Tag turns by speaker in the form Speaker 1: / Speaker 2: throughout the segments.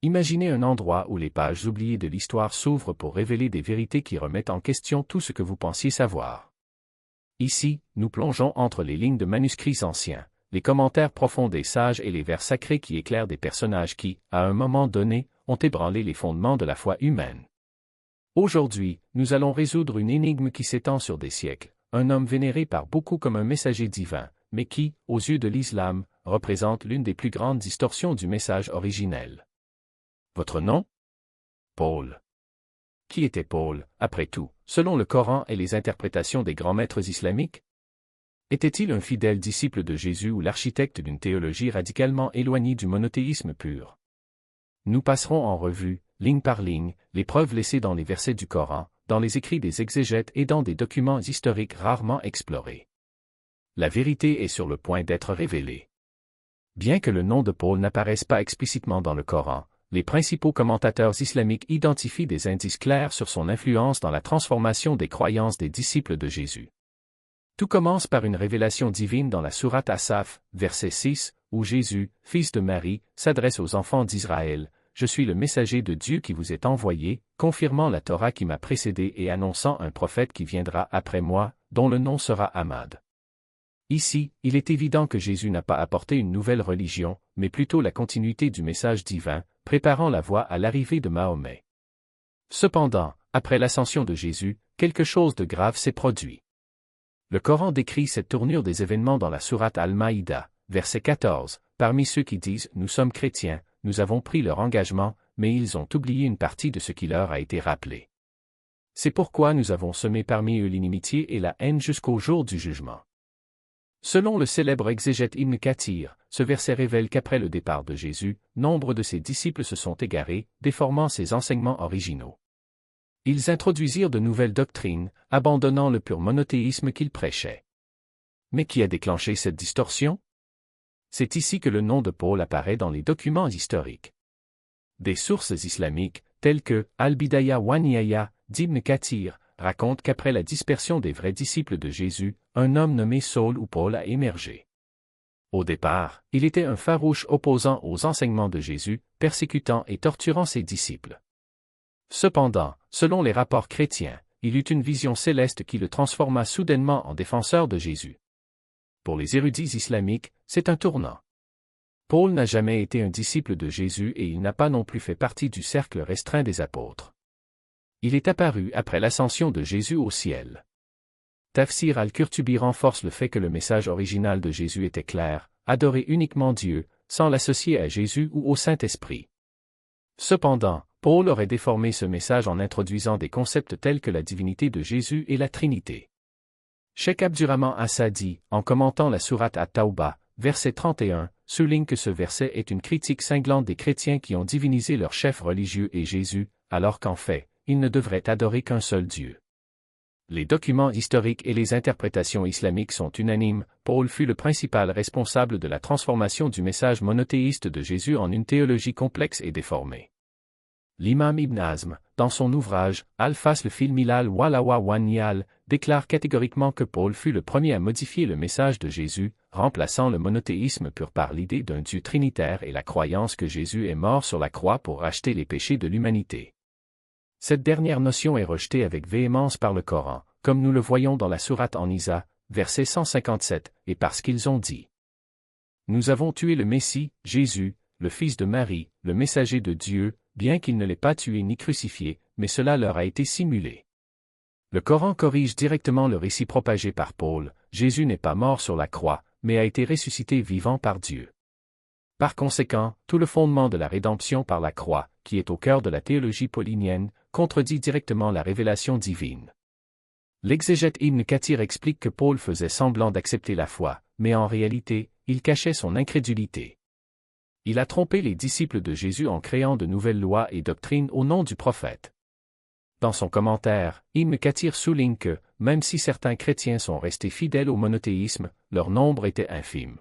Speaker 1: Imaginez un endroit où les pages oubliées de l'histoire s'ouvrent pour révéler des vérités qui remettent en question tout ce que vous pensiez savoir. Ici, nous plongeons entre les lignes de manuscrits anciens, les commentaires profonds des sages et les vers sacrés qui éclairent des personnages qui, à un moment donné, ont ébranlé les fondements de la foi humaine. Aujourd'hui, nous allons résoudre une énigme qui s'étend sur des siècles, un homme vénéré par beaucoup comme un messager divin, mais qui, aux yeux de l'islam, représente l'une des plus grandes distorsions du message originel. Votre nom? Paul. Qui était Paul, après tout, selon le Coran et les interprétations des grands maîtres islamiques? Était-il un fidèle disciple de Jésus ou l'architecte d'une théologie radicalement éloignée du monothéisme pur? Nous passerons en revue, ligne par ligne, les preuves laissées dans les versets du Coran, dans les écrits des exégètes et dans des documents historiques rarement explorés. La vérité est sur le point d'être révélée. Bien que le nom de Paul n'apparaisse pas explicitement dans le Coran, les principaux commentateurs islamiques identifient des indices clairs sur son influence dans la transformation des croyances des disciples de Jésus. Tout commence par une révélation divine dans la sourate Asaf, verset 6, où Jésus, fils de Marie, s'adresse aux enfants d'Israël. « Je suis le messager de Dieu qui vous est envoyé, confirmant la Torah qui m'a précédé et annonçant un prophète qui viendra après moi, dont le nom sera Ahmad. » Ici, il est évident que Jésus n'a pas apporté une nouvelle religion, mais plutôt la continuité du message divin, préparant la voie à l'arrivée de Mahomet. Cependant, après l'ascension de Jésus, quelque chose de grave s'est produit. Le Coran décrit cette tournure des événements dans la sourate Al-Maïda, verset 14, parmi ceux qui disent « Nous sommes chrétiens, nous avons pris leur engagement, mais ils ont oublié une partie de ce qui leur a été rappelé. C'est pourquoi nous avons semé parmi eux l'inimitié et la haine jusqu'au jour du jugement. » Selon le célèbre exégète Ibn Kathir, ce verset révèle qu'après le départ de Jésus, nombre de ses disciples se sont égarés, déformant ses enseignements originaux. Ils introduisirent de nouvelles doctrines, abandonnant le pur monothéisme qu'ils prêchaient. Mais qui a déclenché cette distorsion? C'est ici que le nom de Paul apparaît dans les documents historiques. Des sources islamiques, telles que Al-Bidaya wa Nihaya d'Ibn Kathir, racontent qu'après la dispersion des vrais disciples de Jésus, un homme nommé Saul ou Paul a émergé. Au départ, il était un farouche opposant aux enseignements de Jésus, persécutant et torturant ses disciples. Cependant, selon les rapports chrétiens, il eut une vision céleste qui le transforma soudainement en défenseur de Jésus. Pour les érudits islamiques, c'est un tournant. Paul n'a jamais été un disciple de Jésus et il n'a pas non plus fait partie du cercle restreint des apôtres. Il est apparu après l'ascension de Jésus au ciel. Tafsir al-Qurtubi renforce le fait que le message original de Jésus était clair, adorer uniquement Dieu, sans l'associer à Jésus ou au Saint-Esprit. Cependant, Paul aurait déformé ce message en introduisant des concepts tels que la divinité de Jésus et la Trinité. Cheikh Abdurrahman Assadi, en commentant la sourate At-Tawbah, verset 31, souligne que ce verset est une critique cinglante des chrétiens qui ont divinisé leur chef religieux et Jésus, alors qu'en fait, ils ne devraient adorer qu'un seul Dieu. Les documents historiques et les interprétations islamiques sont unanimes, Paul fut le principal responsable de la transformation du message monothéiste de Jésus en une théologie complexe et déformée. L'imam Ibn Hazm, dans son ouvrage « Al-Fasl fil Milal walawa wa Niyal », déclare catégoriquement que Paul fut le premier à modifier le message de Jésus, remplaçant le monothéisme pur par l'idée d'un Dieu trinitaire et la croyance que Jésus est mort sur la croix pour racheter les péchés de l'humanité. Cette dernière notion est rejetée avec véhémence par le Coran, comme nous le voyons dans la sourate An-Nisa, verset 157, et parce qu'ils ont dit « Nous avons tué le Messie, Jésus, le fils de Marie, le messager de Dieu, bien qu'il ne l'ait pas tué ni crucifié, mais cela leur a été simulé. » Le Coran corrige directement le récit propagé par Paul, Jésus n'est pas mort sur la croix, mais a été ressuscité vivant par Dieu. Par conséquent, tout le fondement de la rédemption par la croix, qui est au cœur de la théologie paulinienne, contredit directement la révélation divine. L'exégète Ibn Kathir explique que Paul faisait semblant d'accepter la foi, mais en réalité, il cachait son incrédulité. Il a trompé les disciples de Jésus en créant de nouvelles lois et doctrines au nom du prophète. Dans son commentaire, Ibn Kathir souligne que, même si certains chrétiens sont restés fidèles au monothéisme, leur nombre était infime.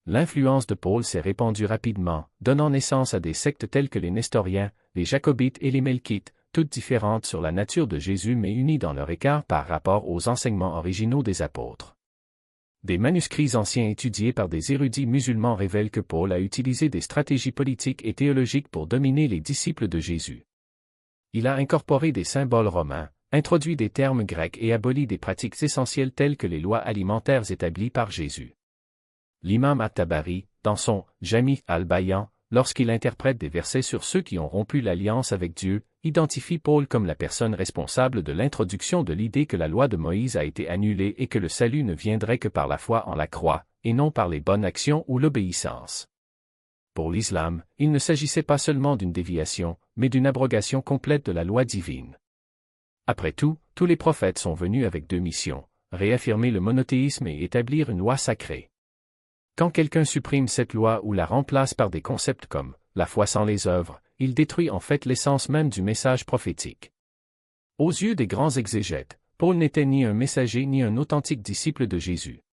Speaker 1: L'influence de Paul s'est répandue rapidement, donnant naissance à des sectes telles que les Nestoriens, les Jacobites et les Melkites, toutes différentes sur la nature de Jésus mais unies dans leur écart par rapport aux enseignements originaux des apôtres. Des manuscrits anciens étudiés par des érudits musulmans révèlent que Paul a utilisé des stratégies politiques et théologiques pour dominer les disciples de Jésus. Il a incorporé des symboles romains, introduit des termes grecs et aboli des pratiques essentielles telles que les lois alimentaires établies par Jésus. L'imam at-Tabari, dans son Jami' al-Bayan, lorsqu'il interprète des versets sur ceux qui ont rompu l'alliance avec Dieu, identifie Paul comme la personne responsable de l'introduction de l'idée que la loi de Moïse a été annulée et que le salut ne viendrait que par la foi en la croix, et non par les bonnes actions ou l'obéissance. Pour l'islam, il ne s'agissait pas seulement d'une déviation, mais d'une abrogation complète de la loi divine. Après tout, tous les prophètes sont venus avec deux missions, réaffirmer le monothéisme et établir une loi sacrée. Quand quelqu'un supprime cette loi ou la remplace par des concepts comme la foi sans les œuvres, il détruit en fait l'essence même du message prophétique. Aux yeux des grands exégètes, Paul n'était ni un messager ni un authentique disciple de Jésus.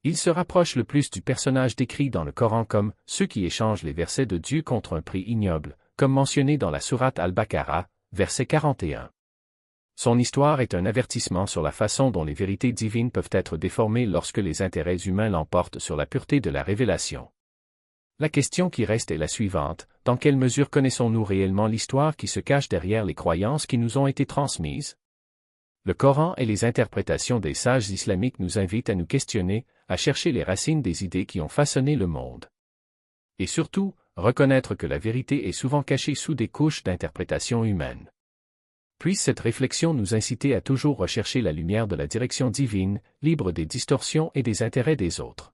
Speaker 1: Il se rapproche le plus du personnage décrit dans le Coran comme ceux qui échangent les versets de Dieu contre un prix ignoble, comme mentionné dans la sourate Al-Baqarah, verset 41. Son histoire est un avertissement sur la façon dont les vérités divines peuvent être déformées lorsque les intérêts humains l'emportent sur la pureté de la révélation. La question qui reste est la suivante: dans quelle mesure connaissons-nous réellement l'histoire qui se cache derrière les croyances qui nous ont été transmises? Le Coran et les interprétations des sages islamiques nous invitent à nous questionner, à chercher les racines des idées qui ont façonné le monde. Et surtout, reconnaître que la vérité est souvent cachée sous des couches d'interprétation humaine. Puisse cette réflexion nous inciter à toujours rechercher la lumière de la direction divine, libre des distorsions et des intérêts des autres,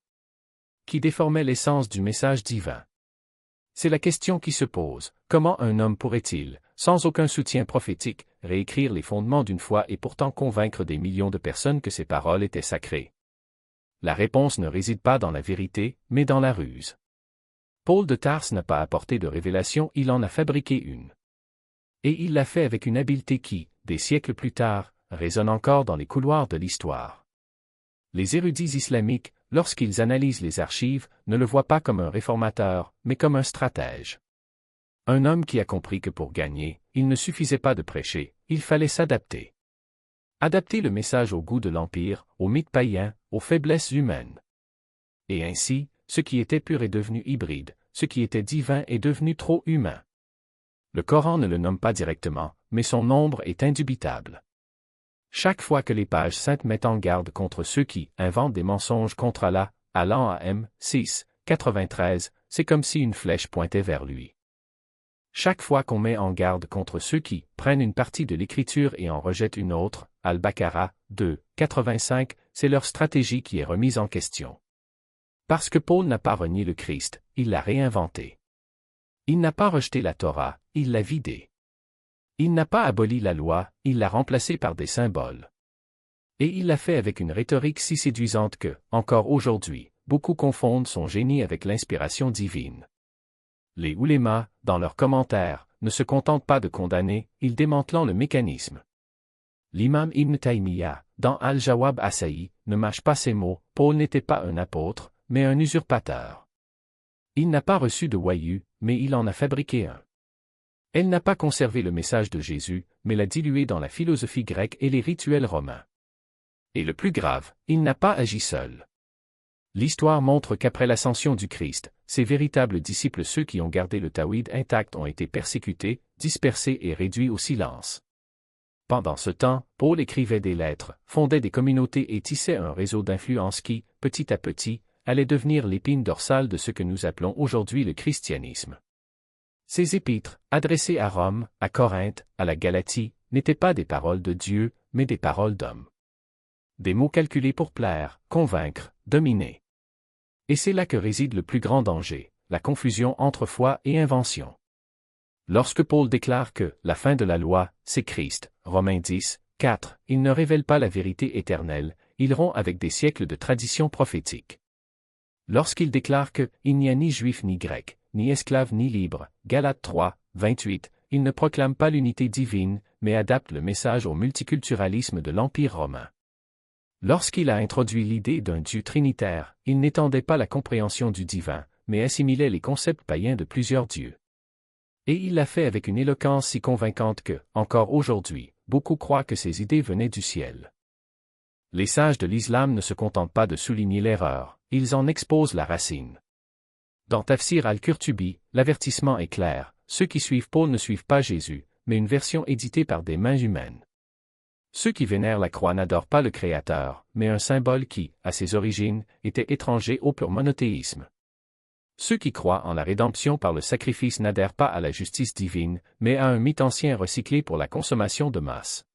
Speaker 1: qui déformaient l'essence du message divin. C'est la question qui se pose: comment un homme pourrait-il, sans aucun soutien prophétique, réécrire les fondements d'une foi et pourtant convaincre des millions de personnes que ses paroles étaient sacrées? La réponse ne réside pas dans la vérité, mais dans la ruse. Paul de Tarse n'a pas apporté de révélation, il en a fabriqué une. Et il l'a fait avec une habileté qui, des siècles plus tard, résonne encore dans les couloirs de l'histoire. Les érudits islamiques, lorsqu'ils analysent les archives, ne le voient pas comme un réformateur, mais comme un stratège. Un homme qui a compris que pour gagner, il ne suffisait pas de prêcher, il fallait s'adapter. Adapter le message au goût de l'Empire, aux mythes païens, aux faiblesses humaines. Et ainsi, ce qui était pur est devenu hybride, ce qui était divin est devenu trop humain. Le Coran ne le nomme pas directement, mais son nombre est indubitable. Chaque fois que les pages saintes mettent en garde contre ceux qui inventent des mensonges contre Allah, allant à M. 6, 93, c'est comme si une flèche pointait vers lui. Chaque fois qu'on met en garde contre ceux qui prennent une partie de l'écriture et en rejettent une autre, Al-Baqarah 2, 85, c'est leur stratégie qui est remise en question. Parce que Paul n'a pas renié le Christ, il l'a réinventé. Il n'a pas rejeté la Torah, il l'a vidée. Il n'a pas aboli la loi, il l'a remplacée par des symboles. Et il l'a fait avec une rhétorique si séduisante que, encore aujourd'hui, beaucoup confondent son génie avec l'inspiration divine. Les oulémas, dans leurs commentaires, ne se contentent pas de condamner, ils démantelant le mécanisme. L'imam Ibn Taymiyyah, dans Al-Jawab Asaï, ne mâche pas ses mots: Paul n'était pas un apôtre, mais un usurpateur. Il n'a pas reçu de wahyu, mais il en a fabriqué un. Elle n'a pas conservé le message de Jésus, mais l'a dilué dans la philosophie grecque et les rituels romains. Et le plus grave, il n'a pas agi seul. L'histoire montre qu'après l'ascension du Christ, ses véritables disciples, ceux qui ont gardé le tawhid intact, ont été persécutés, dispersés et réduits au silence. Pendant ce temps, Paul écrivait des lettres, fondait des communautés et tissait un réseau d'influence qui, petit à petit, allait devenir l'épine dorsale de ce que nous appelons aujourd'hui le christianisme. Ces épîtres, adressées à Rome, à Corinthe, à la Galatie, n'étaient pas des paroles de Dieu, mais des paroles d'hommes. Des mots calculés pour plaire, convaincre, dominer. Et c'est là que réside le plus grand danger, la confusion entre foi et invention. Lorsque Paul déclare que la fin de la loi, c'est Christ, Romains 10, 4, il ne révèle pas la vérité éternelle, il rompt avec des siècles de tradition prophétique. Lorsqu'il déclare que il n'y a ni juif ni grec, ni esclave ni libre, Galates 3, 28, il ne proclame pas l'unité divine, mais adapte le message au multiculturalisme de l'Empire romain. Lorsqu'il a introduit l'idée d'un Dieu trinitaire, il n'étendait pas la compréhension du divin, mais assimilait les concepts païens de plusieurs dieux. Et il l'a fait avec une éloquence si convaincante que, encore aujourd'hui, beaucoup croient que ces idées venaient du ciel. Les sages de l'islam ne se contentent pas de souligner l'erreur, ils en exposent la racine. Dans Tafsir al-Qurtubi, l'avertissement est clair, ceux qui suivent Paul ne suivent pas Jésus, mais une version éditée par des mains humaines. Ceux qui vénèrent la croix n'adorent pas le Créateur, mais un symbole qui, à ses origines, était étranger au pur monothéisme. Ceux qui croient en la rédemption par le sacrifice n'adhèrent pas à la justice divine, mais à un mythe ancien recyclé pour la consommation de masse.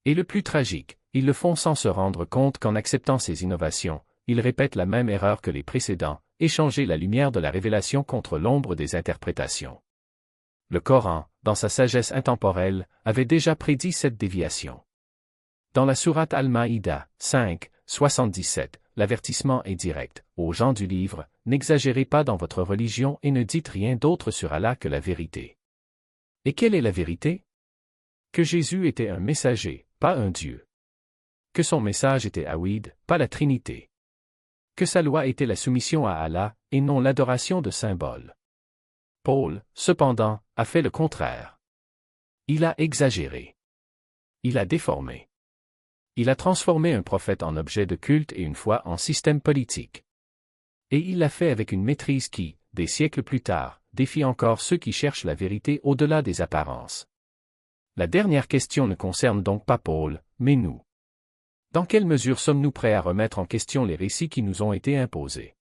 Speaker 1: Et le plus tragique, ils le font sans se rendre compte qu'en acceptant ces innovations, ils répètent la même erreur que les précédents, échanger la lumière de la révélation contre l'ombre des interprétations. Le Coran, dans sa sagesse intemporelle, avait déjà prédit cette déviation. Dans la sourate Al-Maïda, 5, 77, l'avertissement est direct. Aux gens du livre, n'exagérez pas dans votre religion et ne dites rien d'autre sur Allah que la vérité. Et quelle est la vérité? Que Jésus était un messager, pas un Dieu. Que son message était Awid, pas la Trinité. Que sa loi était la soumission à Allah, et non l'adoration de symboles. Paul, cependant, a fait le contraire. Il a exagéré. Il a déformé. Il a transformé un prophète en objet de culte et une foi en système politique. Et il l'a fait avec une maîtrise qui, des siècles plus tard, défie encore ceux qui cherchent la vérité au-delà des apparences. La dernière question ne concerne donc pas Paul, mais nous. Dans quelle mesure sommes-nous prêts à remettre en question les récits qui nous ont été imposés?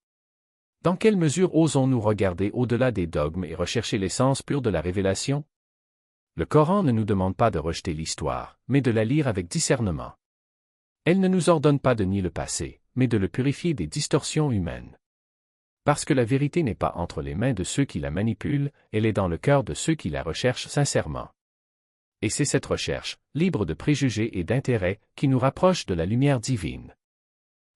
Speaker 1: Dans quelle mesure osons-nous regarder au-delà des dogmes et rechercher l'essence pure de la révélation? Le Coran ne nous demande pas de rejeter l'histoire, mais de la lire avec discernement. Elle ne nous ordonne pas de nier le passé, mais de le purifier des distorsions humaines. Parce que la vérité n'est pas entre les mains de ceux qui la manipulent, elle est dans le cœur de ceux qui la recherchent sincèrement. Et c'est cette recherche, libre de préjugés et d'intérêts, qui nous rapproche de la lumière divine.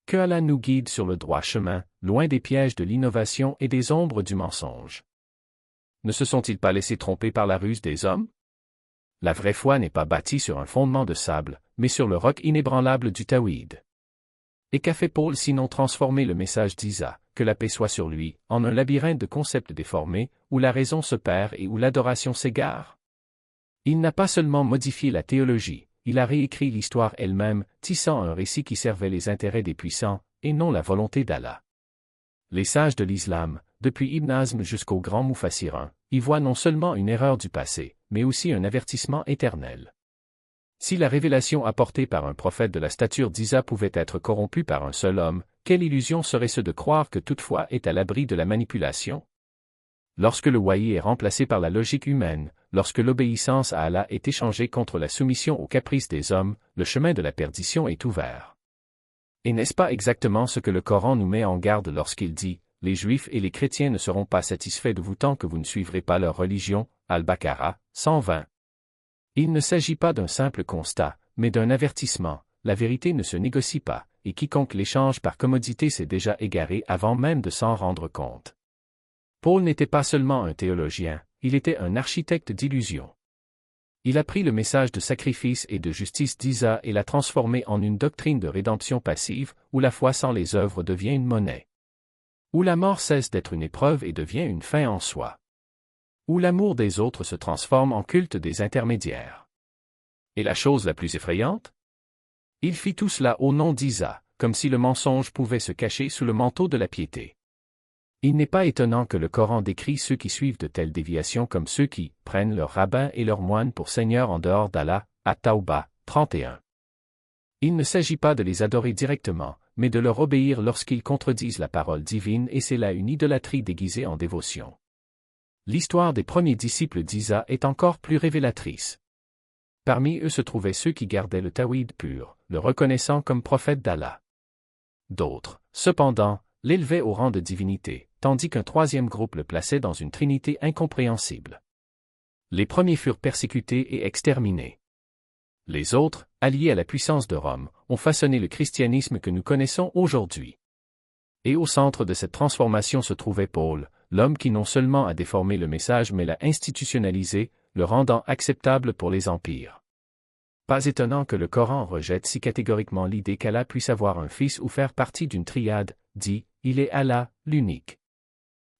Speaker 1: Que Allah nous guide sur le droit chemin, loin des pièges de l'innovation et des ombres du mensonge. Ne se sont-ils pas laissés tromper par la ruse des hommes? La vraie foi n'est pas bâtie sur un fondement de sable, mais sur le roc inébranlable du Tawhid. Et qu'a fait Paul sinon transformer le message d'Isa, que la paix soit sur lui, en un labyrinthe de concepts déformés, où la raison se perd et où l'adoration s'égare? Il n'a pas seulement modifié la théologie, il a réécrit l'histoire elle-même, tissant un récit qui servait les intérêts des puissants, et non la volonté d'Allah. Les sages de l'islam, depuis Ibn Hazm jusqu'au grand Mufassirin, y voient non seulement une erreur du passé, mais aussi un avertissement éternel. Si la révélation apportée par un prophète de la stature d'Isa pouvait être corrompue par un seul homme, quelle illusion serait ce de croire que toute foi est à l'abri de la manipulation? Lorsque le wahi est remplacé par la logique humaine, lorsque l'obéissance à Allah est échangée contre la soumission aux caprices des hommes, le chemin de la perdition est ouvert. Et n'est-ce pas exactement ce que le Coran nous met en garde lorsqu'il dit « Les Juifs et les chrétiens ne seront pas satisfaits de vous tant que vous ne suivrez pas leur religion » Al-Baqarah, 120. Il ne s'agit pas d'un simple constat, mais d'un avertissement, la vérité ne se négocie pas, et quiconque l'échange par commodité s'est déjà égaré avant même de s'en rendre compte. Paul n'était pas seulement un théologien, il était un architecte d'illusions. Il a pris le message de sacrifice et de justice d'Isa et l'a transformé en une doctrine de rédemption passive, où la foi sans les œuvres devient une monnaie. Où la mort cesse d'être une épreuve et devient une fin en soi. Où l'amour des autres se transforme en culte des intermédiaires. Et la chose la plus effrayante? Il fit tout cela au nom d'Isa, comme si le mensonge pouvait se cacher sous le manteau de la piété. Il n'est pas étonnant que le Coran décrit ceux qui suivent de telles déviations comme ceux qui prennent leurs rabbins et leurs moines pour seigneurs en dehors d'Allah, At-Tawbah, 31. Il ne s'agit pas de les adorer directement, mais de leur obéir lorsqu'ils contredisent la parole divine et c'est là une idolâtrie déguisée en dévotion. L'histoire des premiers disciples d'Isa est encore plus révélatrice. Parmi eux se trouvaient ceux qui gardaient le tawhid pur, le reconnaissant comme prophète d'Allah. D'autres, cependant, l'élevaient au rang de divinité, tandis qu'un troisième groupe le plaçait dans une trinité incompréhensible. Les premiers furent persécutés et exterminés. Les autres, alliés à la puissance de Rome, ont façonné le christianisme que nous connaissons aujourd'hui. Et au centre de cette transformation se trouvait Paul, l'homme qui non seulement a déformé le message mais l'a institutionnalisé, le rendant acceptable pour les empires. Pas étonnant que le Coran rejette si catégoriquement l'idée qu'Allah puisse avoir un fils ou faire partie d'une triade, dit, il est Allah, l'unique.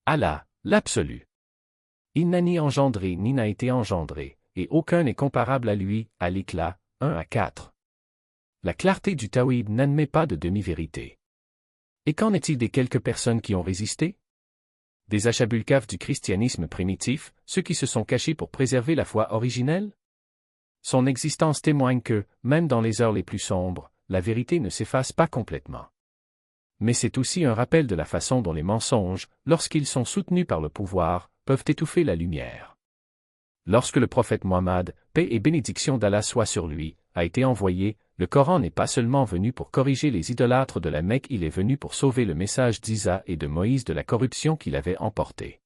Speaker 1: Allah, l'absolu. Il n'a ni engendré ni n'a été engendré, et aucun n'est comparable à lui, à l'éclat, 1 à 4. La clarté du Tawhid n'admet pas de demi-vérité. Et qu'en est-il des quelques personnes qui ont résisté? Des achabulcaves du christianisme primitif, ceux qui se sont cachés pour préserver la foi originelle? Son existence témoigne que, même dans les heures les plus sombres, la vérité ne s'efface pas complètement. Mais c'est aussi un rappel de la façon dont les mensonges, lorsqu'ils sont soutenus par le pouvoir, peuvent étouffer la lumière. Lorsque le prophète Muhammad, paix et bénédiction d'Allah soit sur lui, a été envoyé, le Coran n'est pas seulement venu pour corriger les idolâtres de la Mecque, il est venu pour sauver le message d'Isa et de Moïse de la corruption qu'il avait emportée.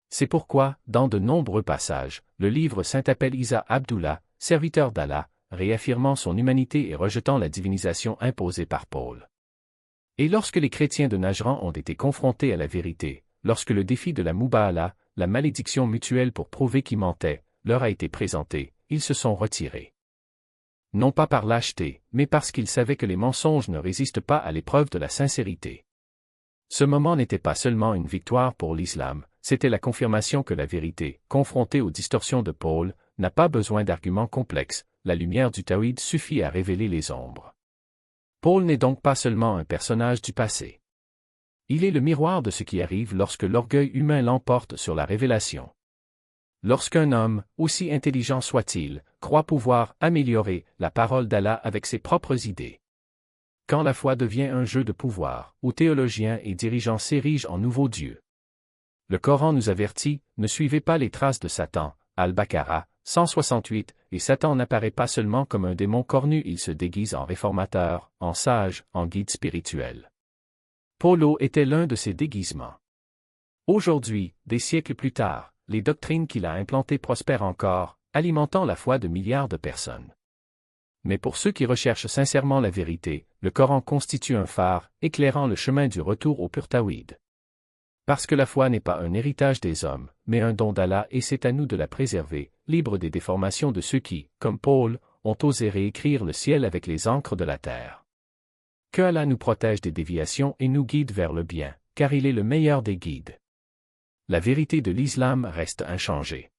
Speaker 1: C'est pourquoi, dans de nombreux passages, le livre saint appelle Isa Abdullah, serviteur d'Allah, réaffirmant son humanité et rejetant la divinisation imposée par Paul. Et lorsque les chrétiens de Najran ont été confrontés à la vérité, lorsque le défi de la Muba'ala, la malédiction mutuelle pour prouver qui mentait, leur a été présenté, ils se sont retirés. Non pas par lâcheté, mais parce qu'ils savaient que les mensonges ne résistent pas à l'épreuve de la sincérité. Ce moment n'était pas seulement une victoire pour l'islam, c'était la confirmation que la vérité, confrontée aux distorsions de Paul, n'a pas besoin d'arguments complexes, la lumière du Tawhid suffit à révéler les ombres. Paul n'est donc pas seulement un personnage du passé. Il est le miroir de ce qui arrive lorsque l'orgueil humain l'emporte sur la révélation. Lorsqu'un homme, aussi intelligent soit-il, croit pouvoir améliorer la parole d'Allah avec ses propres idées. Quand la foi devient un jeu de pouvoir, où théologiens et dirigeants s'érigent en nouveaux dieux. Le Coran nous avertit, ne suivez pas les traces de Satan, Al-Baqarah, 168, et Satan n'apparaît pas seulement comme un démon cornu, il se déguise en réformateur, en sage, en guide spirituel. Polo était l'un de ces déguisements. Aujourd'hui, des siècles plus tard, les doctrines qu'il a implantées prospèrent encore, alimentant la foi de milliards de personnes. Mais pour ceux qui recherchent sincèrement la vérité, le Coran constitue un phare, éclairant le chemin du retour au pur Tawhid. Parce que la foi n'est pas un héritage des hommes, mais un don d'Allah et c'est à nous de la préserver, libre des déformations de ceux qui, comme Paul, ont osé réécrire le ciel avec les encres de la terre. Que Allah nous protège des déviations et nous guide vers le bien, car il est le meilleur des guides. La vérité de l'islam reste inchangée.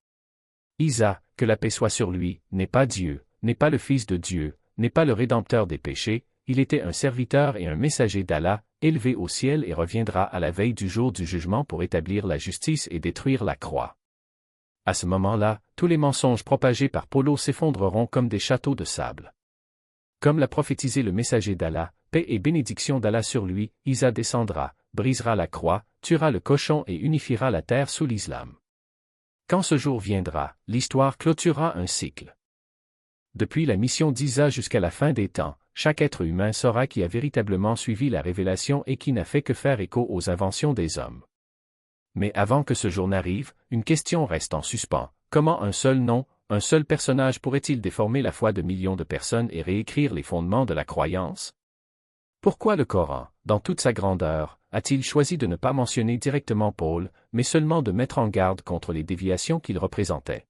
Speaker 1: Isa, que la paix soit sur lui, n'est pas Dieu, n'est pas le Fils de Dieu, n'est pas le Rédempteur des péchés, il était un serviteur et un messager d'Allah, élevé au ciel et reviendra à la veille du jour du jugement pour établir la justice et détruire la croix. À ce moment-là, tous les mensonges propagés par Polo s'effondreront comme des châteaux de sable. Comme l'a prophétisé le messager d'Allah, paix et bénédiction d'Allah sur lui, Isa descendra, brisera la croix, tuera le cochon et unifiera la terre sous l'islam. Quand ce jour viendra, l'histoire clôturera un cycle. Depuis la mission d'Isa jusqu'à la fin des temps, chaque être humain saura qui a véritablement suivi la révélation et qui n'a fait que faire écho aux inventions des hommes. Mais avant que ce jour n'arrive, une question reste en suspens. Comment un seul nom, un seul personnage pourrait-il déformer la foi de millions de personnes et réécrire les fondements de la croyance? Pourquoi le Coran, dans toute sa grandeur, a-t-il choisi de ne pas mentionner directement Paul, mais seulement de mettre en garde contre les déviations qu'il représentait?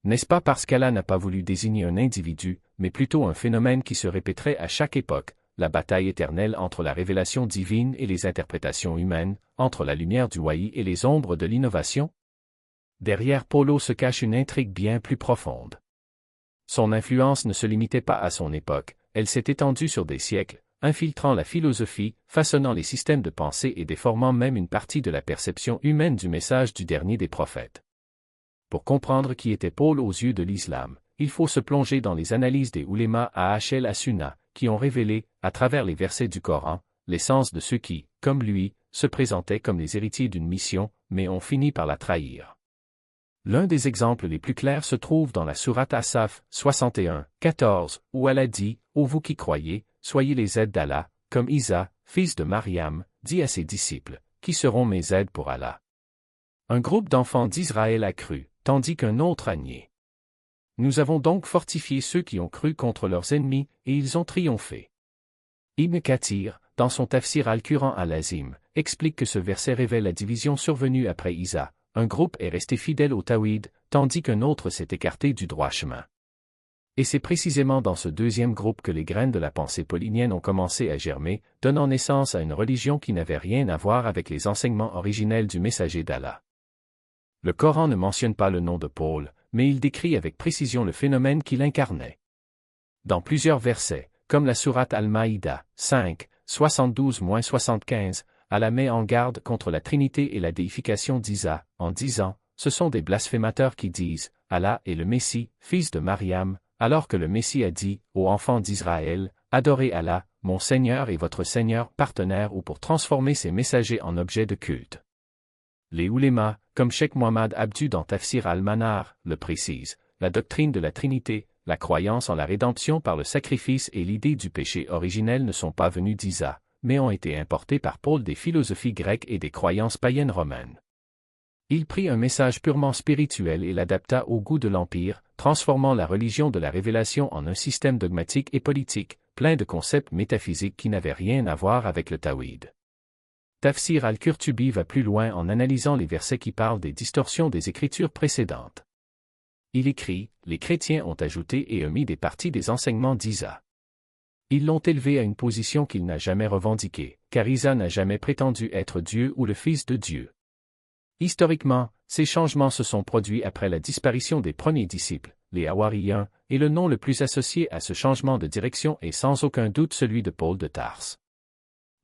Speaker 1: N'est-ce pas parce qu'Allah n'a pas voulu désigner un individu, mais plutôt un phénomène qui se répéterait à chaque époque, la bataille éternelle entre la révélation divine et les interprétations humaines, entre la lumière du wahi et les ombres de l'innovation? Derrière Polo se cache une intrigue bien plus profonde. Son influence ne se limitait pas à son époque, elle s'est étendue sur des siècles, infiltrant la philosophie, façonnant les systèmes de pensée et déformant même une partie de la perception humaine du message du dernier des prophètes. Pour comprendre qui était Paul aux yeux de l'islam, il faut se plonger dans les analyses des oulémas à Ahel as-Sunna, qui ont révélé, à travers les versets du Coran, l'essence de ceux qui, comme lui, se présentaient comme les héritiers d'une mission, mais ont fini par la trahir. L'un des exemples les plus clairs se trouve dans la sourate Asaf 61, 14, où Allah dit « Ô vous qui croyez, soyez les aides d'Allah, comme Isa, fils de Mariam, dit à ses disciples, qui seront mes aides pour Allah. » Un groupe d'enfants d'Israël a cru, tandis qu'un autre a nié. Nous avons donc fortifié ceux qui ont cru contre leurs ennemis, et ils ont triomphé. Ibn Kathir, dans son tafsir al-Quran al-Azim, explique que ce verset révèle la division survenue après Isa. Un groupe est resté fidèle au Tawhid, tandis qu'un autre s'est écarté du droit chemin. Et c'est précisément dans ce deuxième groupe que les graines de la pensée paulinienne ont commencé à germer, donnant naissance à une religion qui n'avait rien à voir avec les enseignements originels du messager d'Allah. Le Coran ne mentionne pas le nom de Paul, mais il décrit avec précision le phénomène qu'il incarnait. Dans plusieurs versets, comme la sourate Al-Maïda 5, 72-75, Allah met en garde contre la Trinité et la déification d'Isa, en disant, ce sont des blasphémateurs qui disent, Allah est le Messie, fils de Mariam, alors que le Messie a dit, ô enfants d'Israël, adorez Allah, mon Seigneur et votre Seigneur partenaire ou pour transformer ses messagers en objets de culte. Les oulémas, comme Cheikh Mohammad Abdu dans Tafsir al-Manar, le précisent, la doctrine de la Trinité, la croyance en la rédemption par le sacrifice et l'idée du péché originel ne sont pas venus d'Isa, mais ont été importés par Paul des philosophies grecques et des croyances païennes romaines. Il prit un message purement spirituel et l'adapta au goût de l'Empire, transformant la religion de la révélation en un système dogmatique et politique, plein de concepts métaphysiques qui n'avaient rien à voir avec le Tawhid. Tafsir al-Qurtubi va plus loin en analysant les versets qui parlent des distorsions des écritures précédentes. Il écrit, les chrétiens ont ajouté et omis des parties des enseignements d'Isa. Ils l'ont élevé à une position qu'il n'a jamais revendiquée, car Isa n'a jamais prétendu être Dieu ou le Fils de Dieu. Historiquement, ces changements se sont produits après la disparition des premiers disciples, les Hawariens, et le nom le plus associé à ce changement de direction est sans aucun doute celui de Paul de Tarse.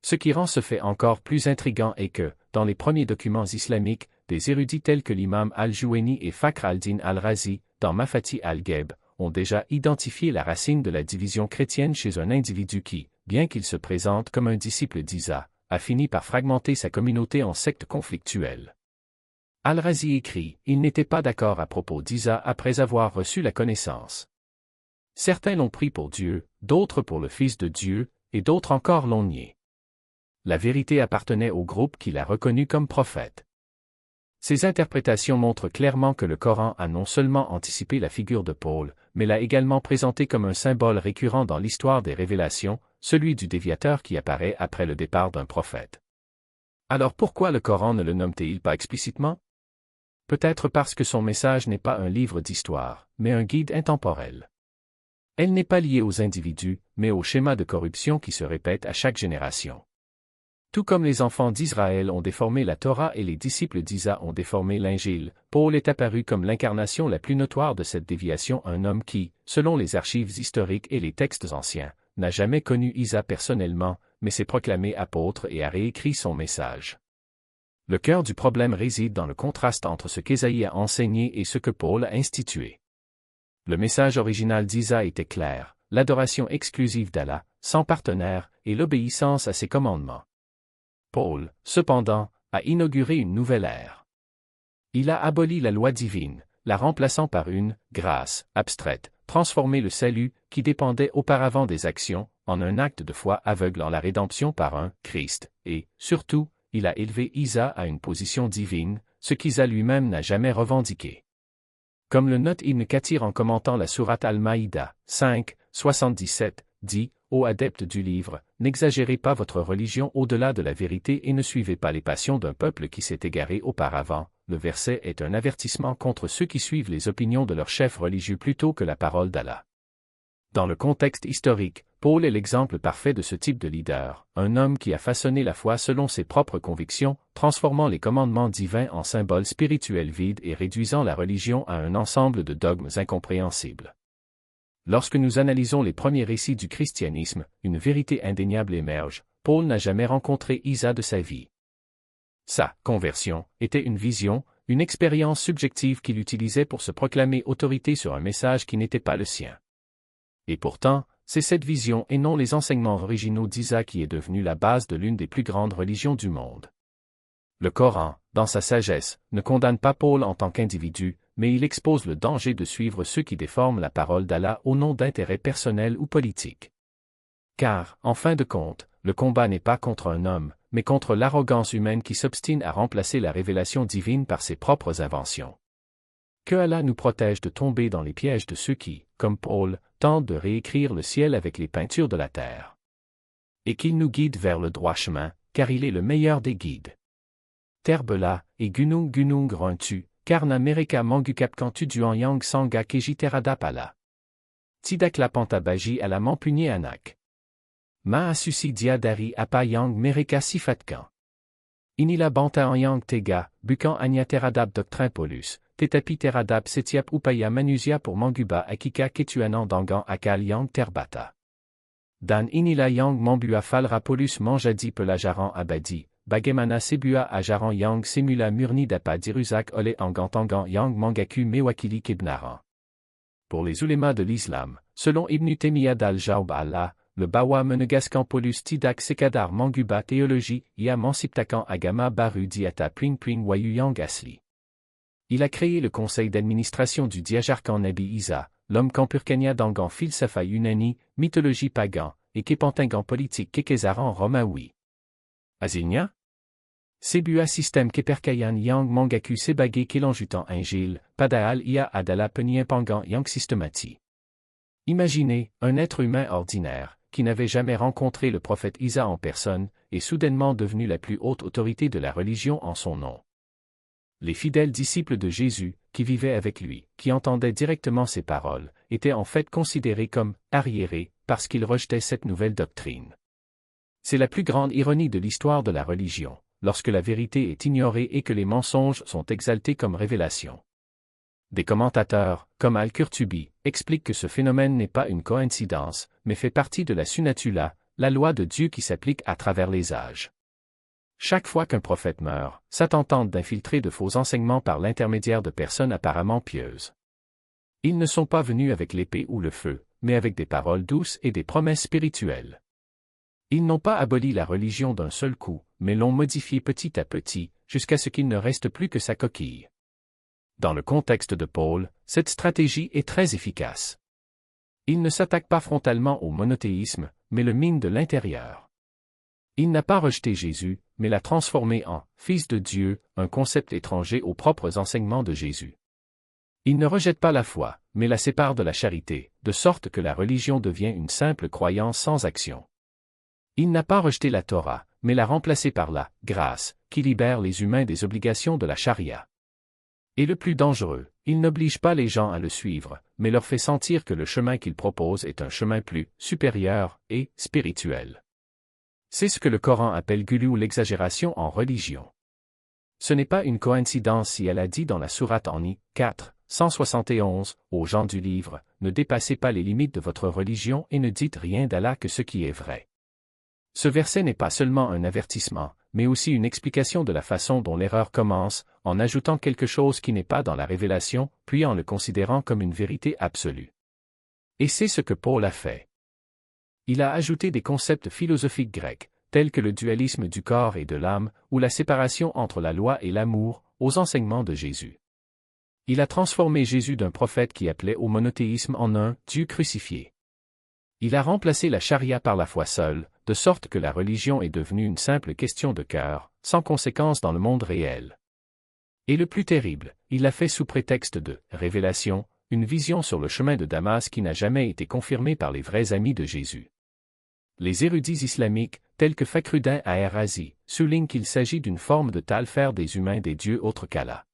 Speaker 1: Ce qui rend ce fait encore plus intriguant est que, dans les premiers documents islamiques, des érudits tels que l'imam al-Juwayni et Fakhr al-Din al-Razi, dans Mafati al-Ghaib, ont déjà identifié la racine de la division chrétienne chez un individu qui, bien qu'il se présente comme un disciple d'Isa, a fini par fragmenter sa communauté en sectes conflictuelles. Al-Razi écrit, il n'était pas d'accord à propos d'Isa après avoir reçu la connaissance. Certains l'ont pris pour Dieu, d'autres pour le Fils de Dieu, et d'autres encore l'ont nié. La vérité appartenait au groupe qui l'a reconnu comme prophète. Ces interprétations montrent clairement que le Coran a non seulement anticipé la figure de Paul, mais l'a également présenté comme un symbole récurrent dans l'histoire des révélations, celui du déviateur qui apparaît après le départ d'un prophète. Alors pourquoi le Coran ne le nomme-t-il pas explicitement? Peut-être parce que son message n'est pas un livre d'histoire, mais un guide intemporel. Elle n'est pas liée aux individus, mais aux schémas de corruption qui se répètent à chaque génération. Tout comme les enfants d'Israël ont déformé la Torah et les disciples d'Isa ont déformé l'Injil, Paul est apparu comme l'incarnation la plus notoire de cette déviation, un homme qui, selon les archives historiques et les textes anciens, n'a jamais connu Isa personnellement, mais s'est proclamé apôtre et a réécrit son message. Le cœur du problème réside dans le contraste entre ce qu'Ésaïe a enseigné et ce que Paul a institué. Le message original d'Isa était clair, l'adoration exclusive d'Allah, sans partenaire, et l'obéissance à ses commandements. Paul, cependant, a inauguré une nouvelle ère. Il a aboli la loi divine, la remplaçant par une « grâce » abstraite, transformé le salut, qui dépendait auparavant des actions, en un acte de foi aveugle en la rédemption par un « Christ », et, surtout, il a élevé Isa à une position divine, ce qu'Isa lui-même n'a jamais revendiqué. Comme le note Ibn Kathir en commentant la sourate Al-Maïda 5, 77, dit, ô adeptes du livre, n'exagérez pas votre religion au-delà de la vérité et ne suivez pas les passions d'un peuple qui s'est égaré auparavant. Le verset est un avertissement contre ceux qui suivent les opinions de leurs chefs religieux plutôt que la parole d'Allah. Dans le contexte historique, Paul est l'exemple parfait de ce type de leader, un homme qui a façonné la foi selon ses propres convictions, transformant les commandements divins en symboles spirituels vides et réduisant la religion à un ensemble de dogmes incompréhensibles. Lorsque nous analysons les premiers récits du christianisme, une vérité indéniable émerge, Paul n'a jamais rencontré Isa de sa vie. Sa conversion était une vision, une expérience subjective qu'il utilisait pour se proclamer autorité sur un message qui n'était pas le sien. Et pourtant, c'est cette vision et non les enseignements originaux d'Isa qui est devenue la base de l'une des plus grandes religions du monde. Le Coran, dans sa sagesse, ne condamne pas Paul en tant qu'individu, mais il expose le danger de suivre ceux qui déforment la parole d'Allah au nom d'intérêts personnels ou politiques. Car, en fin de compte, le combat n'est pas contre un homme, mais contre l'arrogance humaine qui s'obstine à remplacer la révélation divine par ses propres inventions. Que Allah nous protège de tomber dans les pièges de ceux qui, comme Paul, tentent de réécrire le ciel avec les peintures de la terre. Et qu'il nous guide vers le droit chemin, car il est le meilleur des guides. Terbela, et Gunung Gunung Runtu, Karna Mereka Mangukap Kantu Duan Yang Sanga Kejiteradap Allah. Tidak la Pantabaji à la Mampunye Anak. Ma Asusi Diadari Apa Yang Mereka Sifatkan. Inila Banta Yang Tega, Bukan Agnateradap Doctrin Polus, Tetapi Teradap Setiap Upaya Manusia pour Manguba Akika Ketuanan Dangan Akal Yang Terbata. Dan inila yang mambua falra polus manjadi pelajaran abadi, bagaimana sebua ajaran yang semula murni dapa diruzak ole angantangan yang mangaku mewakili kibnaran. Pour les ulémas de l'islam, selon Ibn Taymiyyah al-Jawb Allah, le bawa menegaskan polus tidak sekadar manguba théologie ia mansiptakan agama baru diata puing wayu yang asli. Il a créé le conseil d'administration du Diajarkan Nabi Isa, l'homme kampurkania dangan filsafa Yunani, mythologie pagan, et kepantangan politique kekezaran romawi. Azilnya? Sebua système keperkayan yang mangaku sebage kelanjutan injil, padahal ia adala penyiempangan yang systemati. Imaginez, un être humain ordinaire, qui n'avait jamais rencontré le prophète Isa en personne, est soudainement devenu la plus haute autorité de la religion en son nom. Les fidèles disciples de Jésus, qui vivaient avec lui, qui entendaient directement ses paroles, étaient en fait considérés comme arriérés, parce qu'ils rejetaient cette nouvelle doctrine. C'est la plus grande ironie de l'histoire de la religion, lorsque la vérité est ignorée et que les mensonges sont exaltés comme révélation. Des commentateurs, comme Al-Qurtubi, expliquent que ce phénomène n'est pas une coïncidence, mais fait partie de la Sunnatullah, la loi de Dieu qui s'applique à travers les âges. Chaque fois qu'un prophète meurt, Satan tente d'infiltrer de faux enseignements par l'intermédiaire de personnes apparemment pieuses. Ils ne sont pas venus avec l'épée ou le feu, mais avec des paroles douces et des promesses spirituelles. Ils n'ont pas aboli la religion d'un seul coup, mais l'ont modifiée petit à petit, jusqu'à ce qu'il ne reste plus que sa coquille. Dans le contexte de Paul, cette stratégie est très efficace. Il ne s'attaque pas frontalement au monothéisme, mais le mine de l'intérieur. Il n'a pas rejeté Jésus, mais l'a transformé en « Fils de Dieu », un concept étranger aux propres enseignements de Jésus. Il ne rejette pas la foi, mais la sépare de la charité, de sorte que la religion devient une simple croyance sans action. Il n'a pas rejeté la Torah, mais l'a remplacée par la « grâce », qui libère les humains des obligations de la charia. Et le plus dangereux, il n'oblige pas les gens à le suivre, mais leur fait sentir que le chemin qu'il propose est un chemin plus supérieur et spirituel. C'est ce que le Coran appelle gulu l'exagération en religion. Ce n'est pas une coïncidence si elle a dit dans la sourate An-Ni 4, 171, aux gens du livre, ne dépassez pas les limites de votre religion et ne dites rien d'Allah que ce qui est vrai. Ce verset n'est pas seulement un avertissement, mais aussi une explication de la façon dont l'erreur commence, en ajoutant quelque chose qui n'est pas dans la révélation, puis en le considérant comme une vérité absolue. Et c'est ce que Paul a fait. Il a ajouté des concepts philosophiques grecs, tels que le dualisme du corps et de l'âme, ou la séparation entre la loi et l'amour, aux enseignements de Jésus. Il a transformé Jésus d'un prophète qui appelait au monothéisme en un Dieu crucifié. Il a remplacé la charia par la foi seule, de sorte que la religion est devenue une simple question de cœur, sans conséquence dans le monde réel. Et le plus terrible, il l'a fait sous prétexte de révélation, une vision sur le chemin de Damas qui n'a jamais été confirmée par les vrais amis de Jésus. Les érudits islamiques, tels que Fakhruddin al-Razi, soulignent qu'il s'agit d'une forme de faire des humains des dieux autres qu'Allah.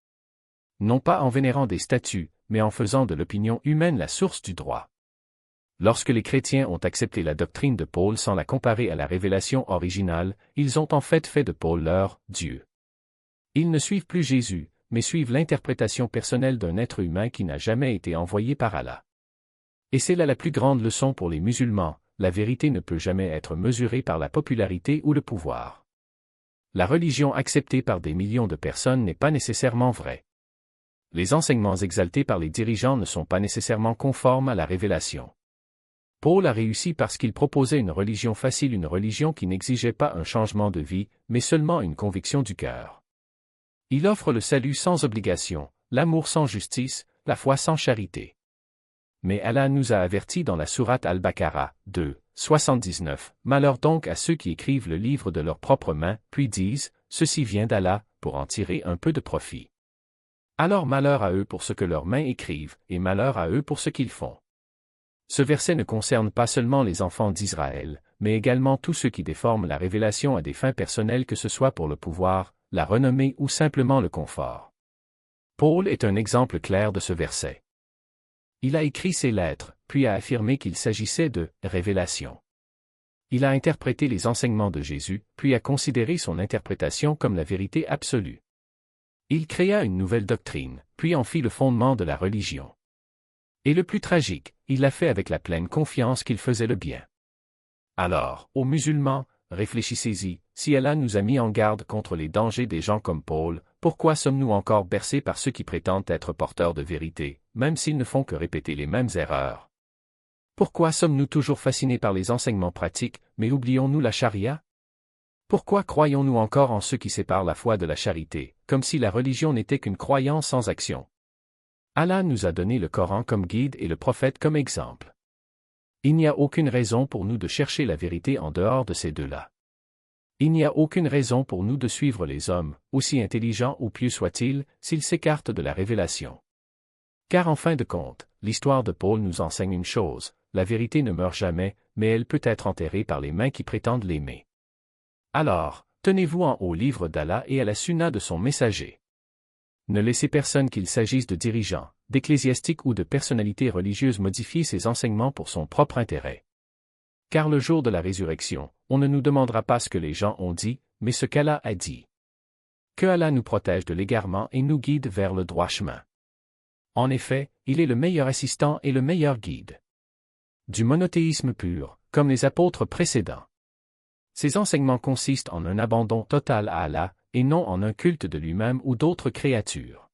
Speaker 1: Non pas en vénérant des statues, mais en faisant de l'opinion humaine la source du droit. Lorsque les chrétiens ont accepté la doctrine de Paul sans la comparer à la révélation originale, ils ont en fait de Paul leur Dieu. Ils ne suivent plus Jésus, mais suivent l'interprétation personnelle d'un être humain qui n'a jamais été envoyé par Allah. Et c'est là la plus grande leçon pour les musulmans, la vérité ne peut jamais être mesurée par la popularité ou le pouvoir. La religion acceptée par des millions de personnes n'est pas nécessairement vraie. Les enseignements exaltés par les dirigeants ne sont pas nécessairement conformes à la révélation. Paul a réussi parce qu'il proposait une religion facile, une religion qui n'exigeait pas un changement de vie, mais seulement une conviction du cœur. Il offre le salut sans obligation, l'amour sans justice, la foi sans charité. Mais Allah nous a avertis dans la sourate Al-Baqarah 2, 79, « Malheur donc à ceux qui écrivent le livre de leurs propres mains, puis disent, ceci vient d'Allah, pour en tirer un peu de profit. Alors malheur à eux pour ce que leurs mains écrivent, et malheur à eux pour ce qu'ils font. » Ce verset ne concerne pas seulement les enfants d'Israël, mais également tous ceux qui déforment la révélation à des fins personnelles, que ce soit pour le pouvoir, la renommée ou simplement le confort. Paul est un exemple clair de ce verset. Il a écrit ces lettres, puis a affirmé qu'il s'agissait de révélation. Il a interprété les enseignements de Jésus, puis a considéré son interprétation comme la vérité absolue. Il créa une nouvelle doctrine, puis en fit le fondement de la religion. Et le plus tragique, il l'a fait avec la pleine confiance qu'il faisait le bien. Alors, aux musulmans, réfléchissez-y, si Allah nous a mis en garde contre les dangers des gens comme Paul, pourquoi sommes-nous encore bercés par ceux qui prétendent être porteurs de vérité, même s'ils ne font que répéter les mêmes erreurs? Pourquoi sommes-nous toujours fascinés par les enseignements pratiques, mais oublions-nous la charia? Pourquoi croyons-nous encore en ceux qui séparent la foi de la charité, comme si la religion n'était qu'une croyance sans action? Allah nous a donné le Coran comme guide et le prophète comme exemple. Il n'y a aucune raison pour nous de chercher la vérité en dehors de ces deux-là. Il n'y a aucune raison pour nous de suivre les hommes, aussi intelligents ou pieux soient-ils, s'ils s'écartent de la révélation. Car en fin de compte, l'histoire de Paul nous enseigne une chose, la vérité ne meurt jamais, mais elle peut être enterrée par les mains qui prétendent l'aimer. Alors, tenez-vous en haut au livre d'Allah et à la sunna de son messager. Ne laissez personne, qu'il s'agisse de dirigeants, d'ecclésiastiques ou de personnalités religieuses, modifier ses enseignements pour son propre intérêt. Car le jour de la résurrection, on ne nous demandera pas ce que les gens ont dit, mais ce qu'Allah a dit. Que Allah nous protège de l'égarement et nous guide vers le droit chemin. En effet, il est le meilleur assistant et le meilleur guide. Du monothéisme pur, comme les apôtres précédents. Ces enseignements consistent en un abandon total à Allah, et non en un culte de lui-même ou d'autres créatures.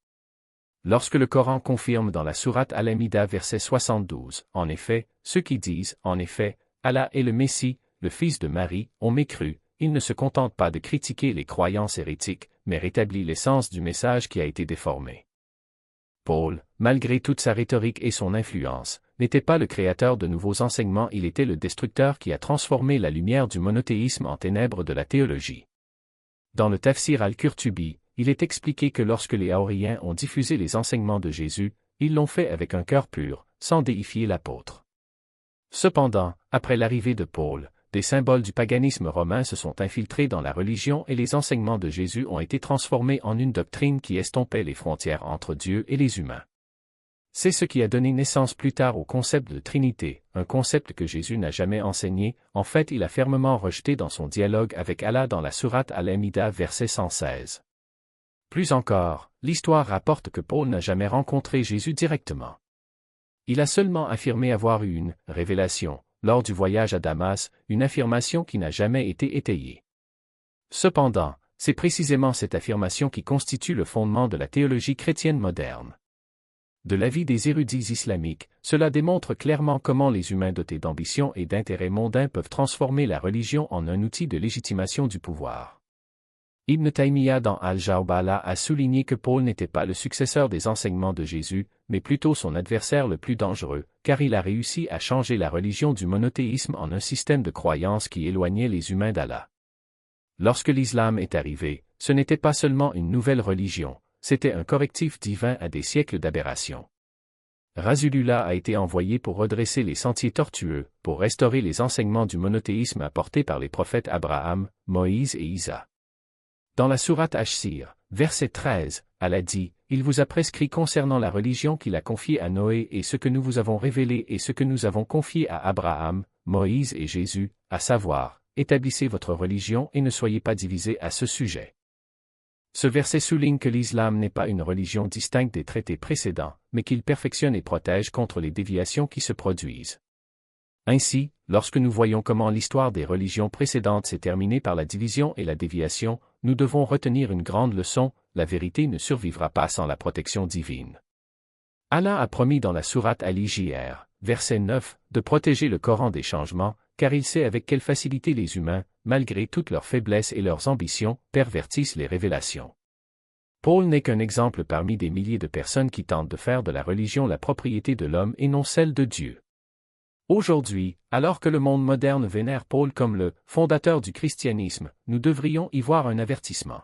Speaker 1: Lorsque le Coran confirme dans la sourate Al-Anbiya verset 72, en effet, ceux qui disent, en effet, Allah est le Messie, le fils de Marie, ont mécru, ils ne se contentent pas de critiquer les croyances hérétiques, mais rétablit l'essence du message qui a été déformé. Paul, malgré toute sa rhétorique et son influence, n'était pas le créateur de nouveaux enseignements, il était le destructeur qui a transformé la lumière du monothéisme en ténèbres de la théologie. Dans le Tafsir al-Qurtubi, il est expliqué que lorsque les Haoriens ont diffusé les enseignements de Jésus, ils l'ont fait avec un cœur pur, sans déifier l'apôtre. Cependant, après l'arrivée de Paul, des symboles du paganisme romain se sont infiltrés dans la religion et les enseignements de Jésus ont été transformés en une doctrine qui estompait les frontières entre Dieu et les humains. C'est ce qui a donné naissance plus tard au concept de Trinité, un concept que Jésus n'a jamais enseigné, en fait il a fermement rejeté dans son dialogue avec Allah dans la sourate Al-Anbiya verset 116. Plus encore, l'histoire rapporte que Paul n'a jamais rencontré Jésus directement. Il a seulement affirmé avoir eu une « révélation » lors du voyage à Damas, une affirmation qui n'a jamais été étayée. Cependant, c'est précisément cette affirmation qui constitue le fondement de la théologie chrétienne moderne. De l'avis des érudits islamiques, cela démontre clairement comment les humains dotés d'ambition et d'intérêts mondains peuvent transformer la religion en un outil de légitimation du pouvoir. Ibn Taymiyyah dans Al-Jawbala a souligné que Paul n'était pas le successeur des enseignements de Jésus, mais plutôt son adversaire le plus dangereux, car il a réussi à changer la religion du monothéisme en un système de croyances qui éloignait les humains d'Allah. Lorsque l'islam est arrivé, ce n'était pas seulement une nouvelle religion, c'était un correctif divin à des siècles d'aberrations. Rasulullah a été envoyé pour redresser les sentiers tortueux, pour restaurer les enseignements du monothéisme apportés par les prophètes Abraham, Moïse et Isa. Dans la sourate Ash-Sir, verset 13, Allah dit, « Il vous a prescrit concernant la religion qu'il a confiée à Noé et ce que nous vous avons révélé et ce que nous avons confié à Abraham, Moïse et Jésus, à savoir, établissez votre religion et ne soyez pas divisés à ce sujet. » Ce verset souligne que l'islam n'est pas une religion distincte des traités précédents, mais qu'il perfectionne et protège contre les déviations qui se produisent. Ainsi, lorsque nous voyons comment l'histoire des religions précédentes s'est terminée par la division et la déviation, nous devons retenir une grande leçon, la vérité ne survivra pas sans la protection divine. Allah a promis dans la sourate Al-Hijr, verset 9, de protéger le Coran des changements, car il sait avec quelle facilité les humains, malgré toutes leurs faiblesses et leurs ambitions, pervertissent les révélations. Paul n'est qu'un exemple parmi des milliers de personnes qui tentent de faire de la religion la propriété de l'homme et non celle de Dieu. Aujourd'hui, alors que le monde moderne vénère Paul comme le fondateur du christianisme, nous devrions y voir un avertissement.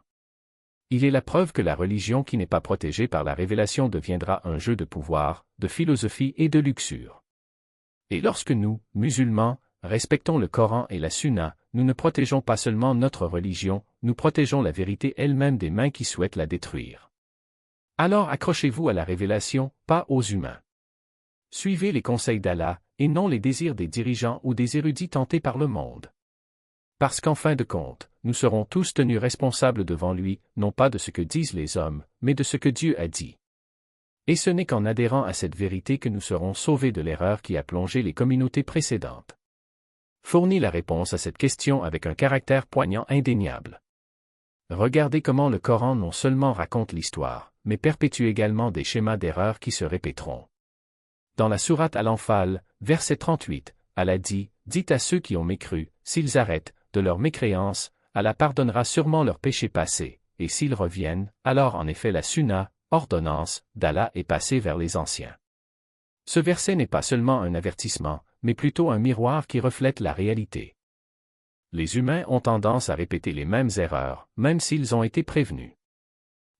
Speaker 1: Il est la preuve que la religion qui n'est pas protégée par la révélation deviendra un jeu de pouvoir, de philosophie et de luxure. Et lorsque nous, musulmans, respectons le Coran et la Sunna, nous ne protégeons pas seulement notre religion, nous protégeons la vérité elle-même des mains qui souhaitent la détruire. Alors accrochez-vous à la révélation, pas aux humains. Suivez les conseils d'Allah, et non les désirs des dirigeants ou des érudits tentés par le monde. Parce qu'en fin de compte, nous serons tous tenus responsables devant lui, non pas de ce que disent les hommes, mais de ce que Dieu a dit. Et ce n'est qu'en adhérant à cette vérité que nous serons sauvés de l'erreur qui a plongé les communautés précédentes. fournit la réponse à cette question avec un caractère poignant indéniable. Regardez comment le Coran non seulement raconte l'histoire, mais perpétue également des schémas d'erreurs qui se répéteront. Dans la sourate Al-Anfal, verset 38, Allah dit, « Dites à ceux qui ont mécru, s'ils arrêtent de leur mécréance, Allah pardonnera sûrement leurs péchés passés, et s'ils reviennent, alors en effet la sunna, ordonnance, d'Allah est passée vers les anciens. » Ce verset n'est pas seulement un avertissement, mais plutôt un miroir qui reflète la réalité. Les humains ont tendance à répéter les mêmes erreurs, même s'ils ont été prévenus.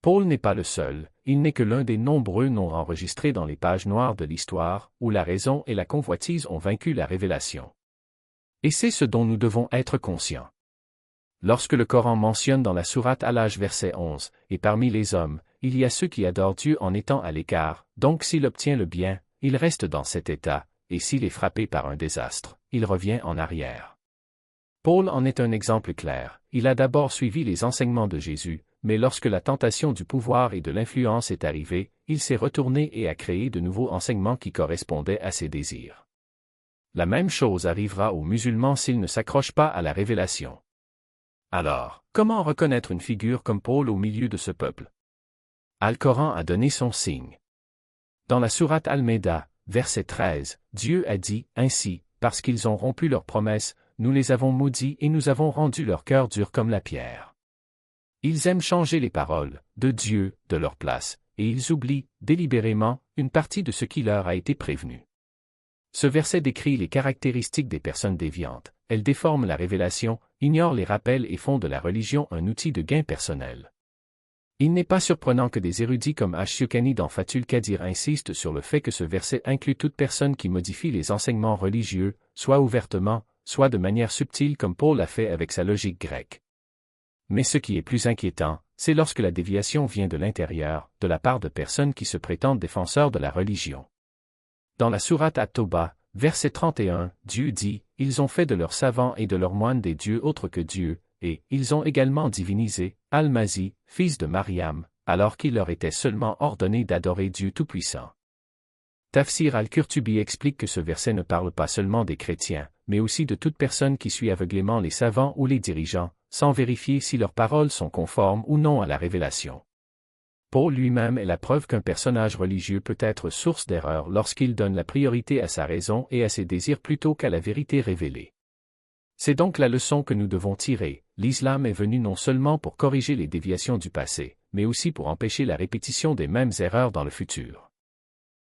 Speaker 1: Paul n'est pas le seul, il n'est que l'un des nombreux noms enregistrés dans les pages noires de l'histoire, où la raison et la convoitise ont vaincu la révélation. Et c'est ce dont nous devons être conscients. Lorsque le Coran mentionne dans la sourate Al-Hajj verset 11, « Et parmi les hommes, il y a ceux qui adorent Dieu en étant à l'écart, donc s'il obtient le bien, il reste dans cet état, et s'il est frappé par un désastre, il revient en arrière. » Paul en est un exemple clair, il a d'abord suivi les enseignements de Jésus, mais lorsque la tentation du pouvoir et de l'influence est arrivée, il s'est retourné et a créé de nouveaux enseignements qui correspondaient à ses désirs. La même chose arrivera aux musulmans s'ils ne s'accrochent pas à la révélation. Alors, comment reconnaître une figure comme Paul au milieu de ce peuple? Al-Coran a donné son signe. Dans la sourate Al-Maïda, verset 13, Dieu a dit, « Ainsi, parce qu'ils ont rompu leurs promesses, nous les avons maudits et nous avons rendu leur cœur dur comme la pierre. » Ils aiment changer les paroles de Dieu de leur place, et ils oublient, délibérément, une partie de ce qui leur a été prévenu. Ce verset décrit les caractéristiques des personnes déviantes, elles déforment la révélation, ignorent les rappels et font de la religion un outil de gain personnel. Il n'est pas surprenant que des érudits comme Ash-Shukani dans Fathul Qadir insistent sur le fait que ce verset inclut toute personne qui modifie les enseignements religieux, soit ouvertement, soit de manière subtile comme Paul l'a fait avec sa logique grecque. Mais ce qui est plus inquiétant, c'est lorsque la déviation vient de l'intérieur, de la part de personnes qui se prétendent défenseurs de la religion. Dans la sourate At-Tawbah, verset 31, Dieu dit, « Ils ont fait de leurs savants et de leurs moines des dieux autres que Dieu, et ils ont également divinisé Al-Masih, fils de Mariam, alors qu'il leur était seulement ordonné d'adorer Dieu Tout-Puissant. » Tafsir al-Qurtubi explique que ce verset ne parle pas seulement des chrétiens, mais aussi de toute personne qui suit aveuglément les savants ou les dirigeants, sans vérifier si leurs paroles sont conformes ou non à la révélation. Paul lui-même est la preuve qu'un personnage religieux peut être source d'erreur lorsqu'il donne la priorité à sa raison et à ses désirs plutôt qu'à la vérité révélée. C'est donc la leçon que nous devons tirer, l'islam est venu non seulement pour corriger les déviations du passé, mais aussi pour empêcher la répétition des mêmes erreurs dans le futur.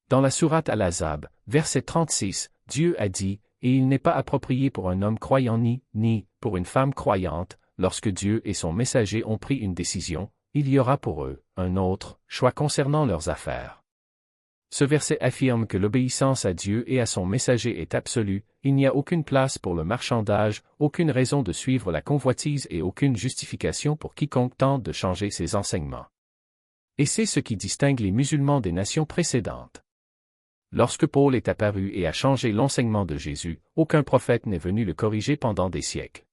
Speaker 1: Dans la sourate Al-Ahzab, verset 36, Dieu a dit, « Et il n'est pas approprié pour un homme croyant ni pour une femme croyante, lorsque Dieu et son messager ont pris une décision, il y aura pour eux un autre choix concernant leurs affaires. » Ce verset affirme que l'obéissance à Dieu et à son messager est absolue, il n'y a aucune place pour le marchandage, aucune raison de suivre la convoitise et aucune justification pour quiconque tente de changer ses enseignements. Et c'est ce qui distingue les musulmans des nations précédentes. Lorsque Paul est apparu et a changé l'enseignement de Jésus, aucun prophète n'est venu le corriger pendant des siècles.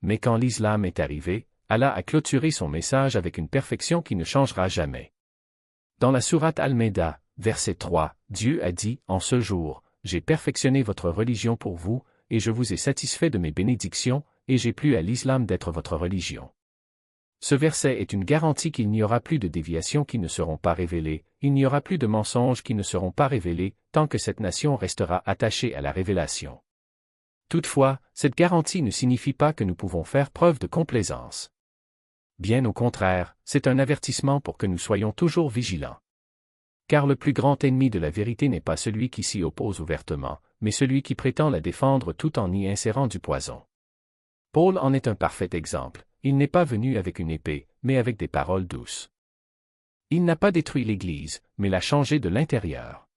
Speaker 1: Mais quand l'islam est arrivé, Allah a clôturé son message avec une perfection qui ne changera jamais. Dans la sourate Al-Maïda, verset 3, Dieu a dit, « En ce jour, j'ai perfectionné votre religion pour vous, et je vous ai satisfait de mes bénédictions, et j'ai plu à l'islam d'être votre religion. » Ce verset est une garantie qu'il n'y aura plus de déviations qui ne seront pas révélées, il n'y aura plus de mensonges qui ne seront pas révélés, tant que cette nation restera attachée à la révélation. Toutefois, cette garantie ne signifie pas que nous pouvons faire preuve de complaisance. Bien au contraire, c'est un avertissement pour que nous soyons toujours vigilants. Car le plus grand ennemi de la vérité n'est pas celui qui s'y oppose ouvertement, mais celui qui prétend la défendre tout en y insérant du poison. Paul en est un parfait exemple. Il n'est pas venu avec une épée, mais avec des paroles douces. Il n'a pas détruit l'Église, mais l'a changée de l'intérieur.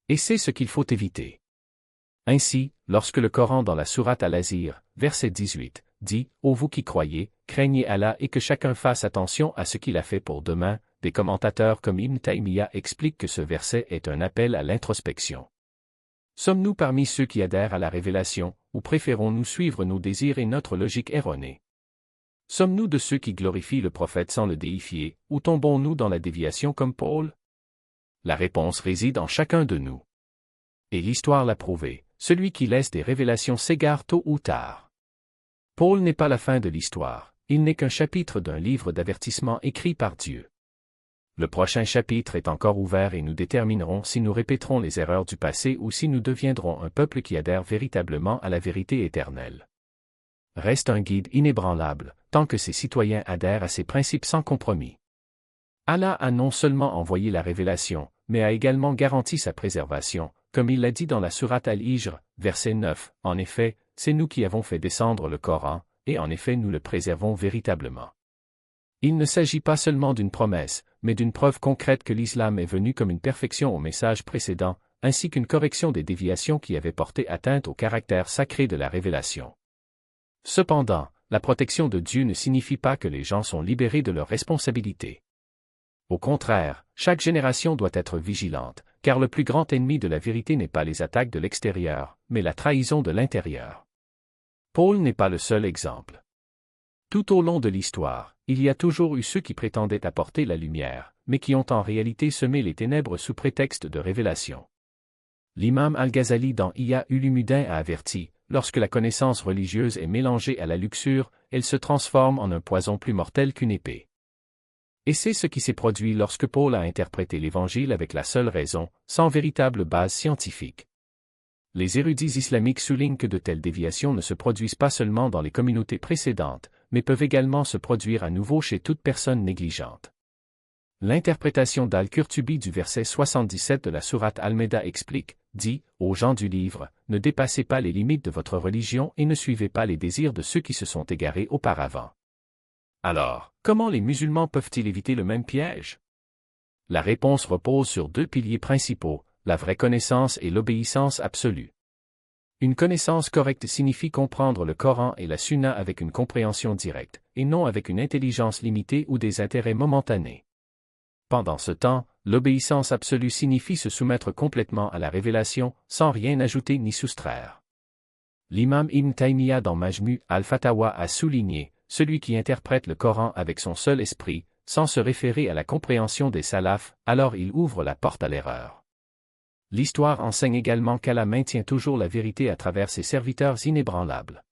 Speaker 1: Et c'est ce qu'il faut éviter. Ainsi, lorsque le Coran dans la sourate Al-Azir, verset 18, dit « Ô vous qui croyez, craignez Allah et que chacun fasse attention à ce qu'il a fait pour demain », des commentateurs comme Ibn Taymiyyah expliquent que ce verset est un appel à l'introspection. Sommes-nous parmi ceux qui adhèrent à la révélation, ou préférons-nous suivre nos désirs et notre logique erronée? Sommes-nous de ceux qui glorifient le prophète sans le déifier, ou tombons-nous dans la déviation comme Paul? La réponse réside en chacun de nous. Et l'histoire l'a prouvé, celui qui laisse des révélations s'égare tôt ou tard. Paul n'est pas la fin de l'histoire, il n'est qu'un chapitre d'un livre d'avertissement écrit par Dieu. Le prochain chapitre est encore ouvert et nous déterminerons si nous répéterons les erreurs du passé ou si nous deviendrons un peuple qui adhère véritablement à la vérité éternelle. Reste un guide inébranlable, tant que ses citoyens adhèrent à ses principes sans compromis. Allah a non seulement envoyé la révélation, mais a également garanti sa préservation, comme il l'a dit dans la sourate Al-Hijr, verset 9, « En effet, c'est nous qui avons fait descendre le Coran, et en effet nous le préservons véritablement. » Il ne s'agit pas seulement d'une promesse, mais d'une preuve concrète que l'islam est venu comme une perfection au message précédent, ainsi qu'une correction des déviations qui avaient porté atteinte au caractère sacré de la révélation. Cependant, la protection de Dieu ne signifie pas que les gens sont libérés de leurs responsabilités. Au contraire, chaque génération doit être vigilante, car le plus grand ennemi de la vérité n'est pas les attaques de l'extérieur, mais la trahison de l'intérieur. Paul n'est pas le seul exemple. Tout au long de l'histoire, il y a toujours eu ceux qui prétendaient apporter la lumière, mais qui ont en réalité semé les ténèbres sous prétexte de révélation. L'imam Al-Ghazali dans Ihya Ulumuddin a averti, lorsque la connaissance religieuse est mélangée à la luxure, elle se transforme en un poison plus mortel qu'une épée. Et c'est ce qui s'est produit lorsque Paul a interprété l'Évangile avec la seule raison, sans véritable base scientifique. Les érudits islamiques soulignent que de telles déviations ne se produisent pas seulement dans les communautés précédentes, mais peuvent également se produire à nouveau chez toute personne négligente. L'interprétation d'Al-Qurtubi du verset 77 de la sourate Al-Maida explique, dit, « Aux gens du livre, ne dépassez pas les limites de votre religion et ne suivez pas les désirs de ceux qui se sont égarés auparavant. » Alors, comment les musulmans peuvent-ils éviter le même piège? La réponse repose sur deux piliers principaux, la vraie connaissance et l'obéissance absolue. Une connaissance correcte signifie comprendre le Coran et la Sunna avec une compréhension directe, et non avec une intelligence limitée ou des intérêts momentanés. Pendant ce temps, l'obéissance absolue signifie se soumettre complètement à la révélation, sans rien ajouter ni soustraire. L'imam Ibn Taymiyyah dans Majmu' al-Fatawa a souligné, celui qui interprète le Coran avec son seul esprit, sans se référer à la compréhension des salafs, alors il ouvre la porte à l'erreur. L'histoire enseigne également qu'Allah maintient toujours la vérité à travers ses serviteurs inébranlables.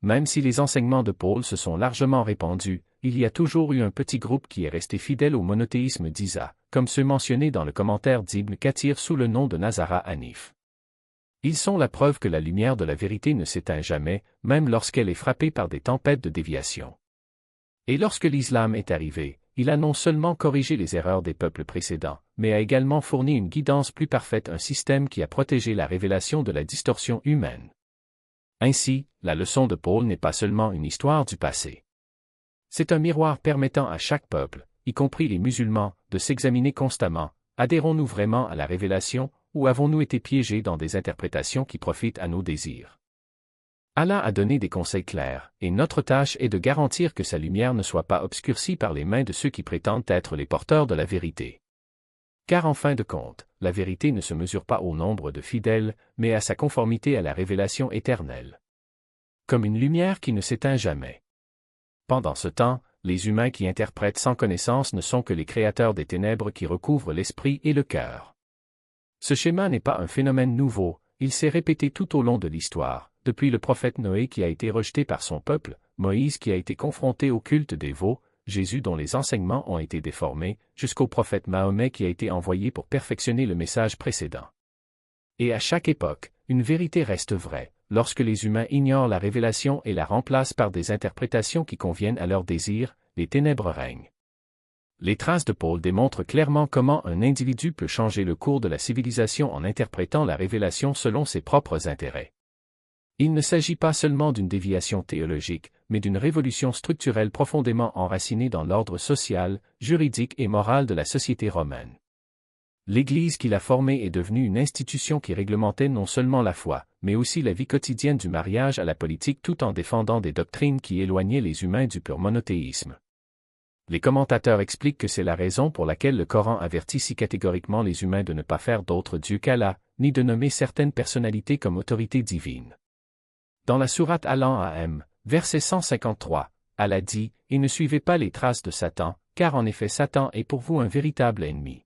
Speaker 1: Même si les enseignements de Paul se sont largement répandus, il y a toujours eu un petit groupe qui est resté fidèle au monothéisme d'Isa, comme ceux mentionnés dans le commentaire d'Ibn Kathir sous le nom de Nazara Hanif. Ils sont la preuve que la lumière de la vérité ne s'éteint jamais, même lorsqu'elle est frappée par des tempêtes de déviation. Et lorsque l'islam est arrivé, il a non seulement corrigé les erreurs des peuples précédents, mais a également fourni une guidance plus parfaite, un système qui a protégé la révélation de la distorsion humaine. Ainsi, la leçon de Paul n'est pas seulement une histoire du passé. C'est un miroir permettant à chaque peuple, y compris les musulmans, de s'examiner constamment, adhérons-nous vraiment à la révélation, ou avons-nous été piégés dans des interprétations qui profitent à nos désirs? Allah a donné des conseils clairs, et notre tâche est de garantir que sa lumière ne soit pas obscurcie par les mains de ceux qui prétendent être les porteurs de la vérité. Car en fin de compte, la vérité ne se mesure pas au nombre de fidèles, mais à sa conformité à la révélation éternelle. Comme une lumière qui ne s'éteint jamais. Pendant ce temps, les humains qui interprètent sans connaissance ne sont que les créateurs des ténèbres qui recouvrent l'esprit et le cœur. Ce schéma n'est pas un phénomène nouveau, il s'est répété tout au long de l'histoire. Depuis le prophète Noé qui a été rejeté par son peuple, Moïse qui a été confronté au culte des veaux, Jésus dont les enseignements ont été déformés, jusqu'au prophète Mahomet qui a été envoyé pour perfectionner le message précédent. Et à chaque époque, une vérité reste vraie, lorsque les humains ignorent la révélation et la remplacent par des interprétations qui conviennent à leurs désirs, les ténèbres règnent. Les traces de Paul démontrent clairement comment un individu peut changer le cours de la civilisation en interprétant la révélation selon ses propres intérêts. Il ne s'agit pas seulement d'une déviation théologique, mais d'une révolution structurelle profondément enracinée dans l'ordre social, juridique et moral de la société romaine. L'Église qu'il a formée est devenue une institution qui réglementait non seulement la foi, mais aussi la vie quotidienne du mariage à la politique tout en défendant des doctrines qui éloignaient les humains du pur monothéisme. Les commentateurs expliquent que c'est la raison pour laquelle le Coran avertit si catégoriquement les humains de ne pas faire d'autre Dieu qu'Allah, ni de nommer certaines personnalités comme autorité divine. Dans la sourate Al-An'am, verset 153, Allah dit, « Et ne suivez pas les traces de Satan, car en effet Satan est pour vous un véritable ennemi. »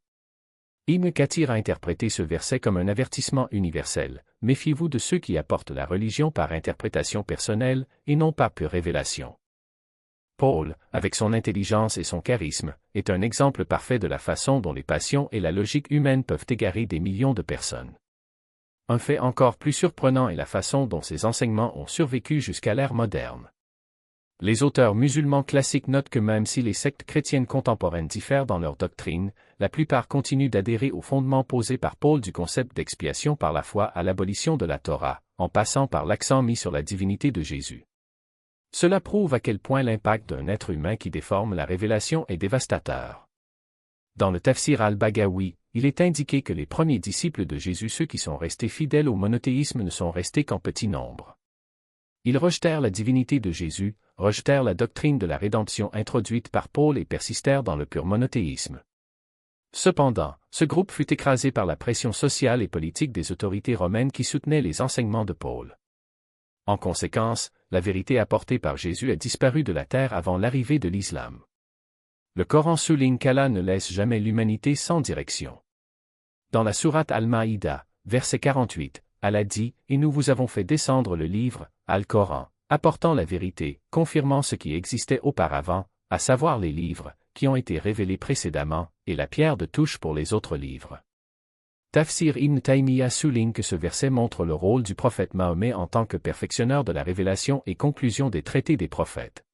Speaker 1: Ibn Kathir a interprété ce verset comme un avertissement universel. Méfiez-vous de ceux qui apportent la religion par interprétation personnelle et non par pure révélation. Paul, avec son intelligence et son charisme, est un exemple parfait de la façon dont les passions et la logique humaine peuvent égarer des millions de personnes. Un fait encore plus surprenant est la façon dont ces enseignements ont survécu jusqu'à l'ère moderne. Les auteurs musulmans classiques notent que même si les sectes chrétiennes contemporaines diffèrent dans leur doctrine, la plupart continuent d'adhérer aux fondements posés par Paul du concept d'expiation par la foi à l'abolition de la Torah, en passant par l'accent mis sur la divinité de Jésus. Cela prouve à quel point l'impact d'un être humain qui déforme la révélation est dévastateur. Dans le Tafsir al-Baghawi, il est indiqué que les premiers disciples de Jésus, ceux qui sont restés fidèles au monothéisme, ne sont restés qu'en petit nombre. Ils rejetèrent la divinité de Jésus, rejetèrent la doctrine de la rédemption introduite par Paul et persistèrent dans le pur monothéisme. Cependant, ce groupe fut écrasé par la pression sociale et politique des autorités romaines qui soutenaient les enseignements de Paul. En conséquence, la vérité apportée par Jésus a disparu de la terre avant l'arrivée de l'islam. Le Coran souligne qu'Allah ne laisse jamais l'humanité sans direction. Dans la sourate Al-Maïda, verset 48, Allah dit « Et nous vous avons fait descendre le livre, Al-Coran, apportant la vérité, confirmant ce qui existait auparavant, à savoir les livres, qui ont été révélés précédemment, et la pierre de touche pour les autres livres. » Tafsir Ibn Taymiyyah souligne que ce verset montre le rôle du prophète Mahomet en tant que perfectionneur de la révélation et conclusion des traités des prophètes.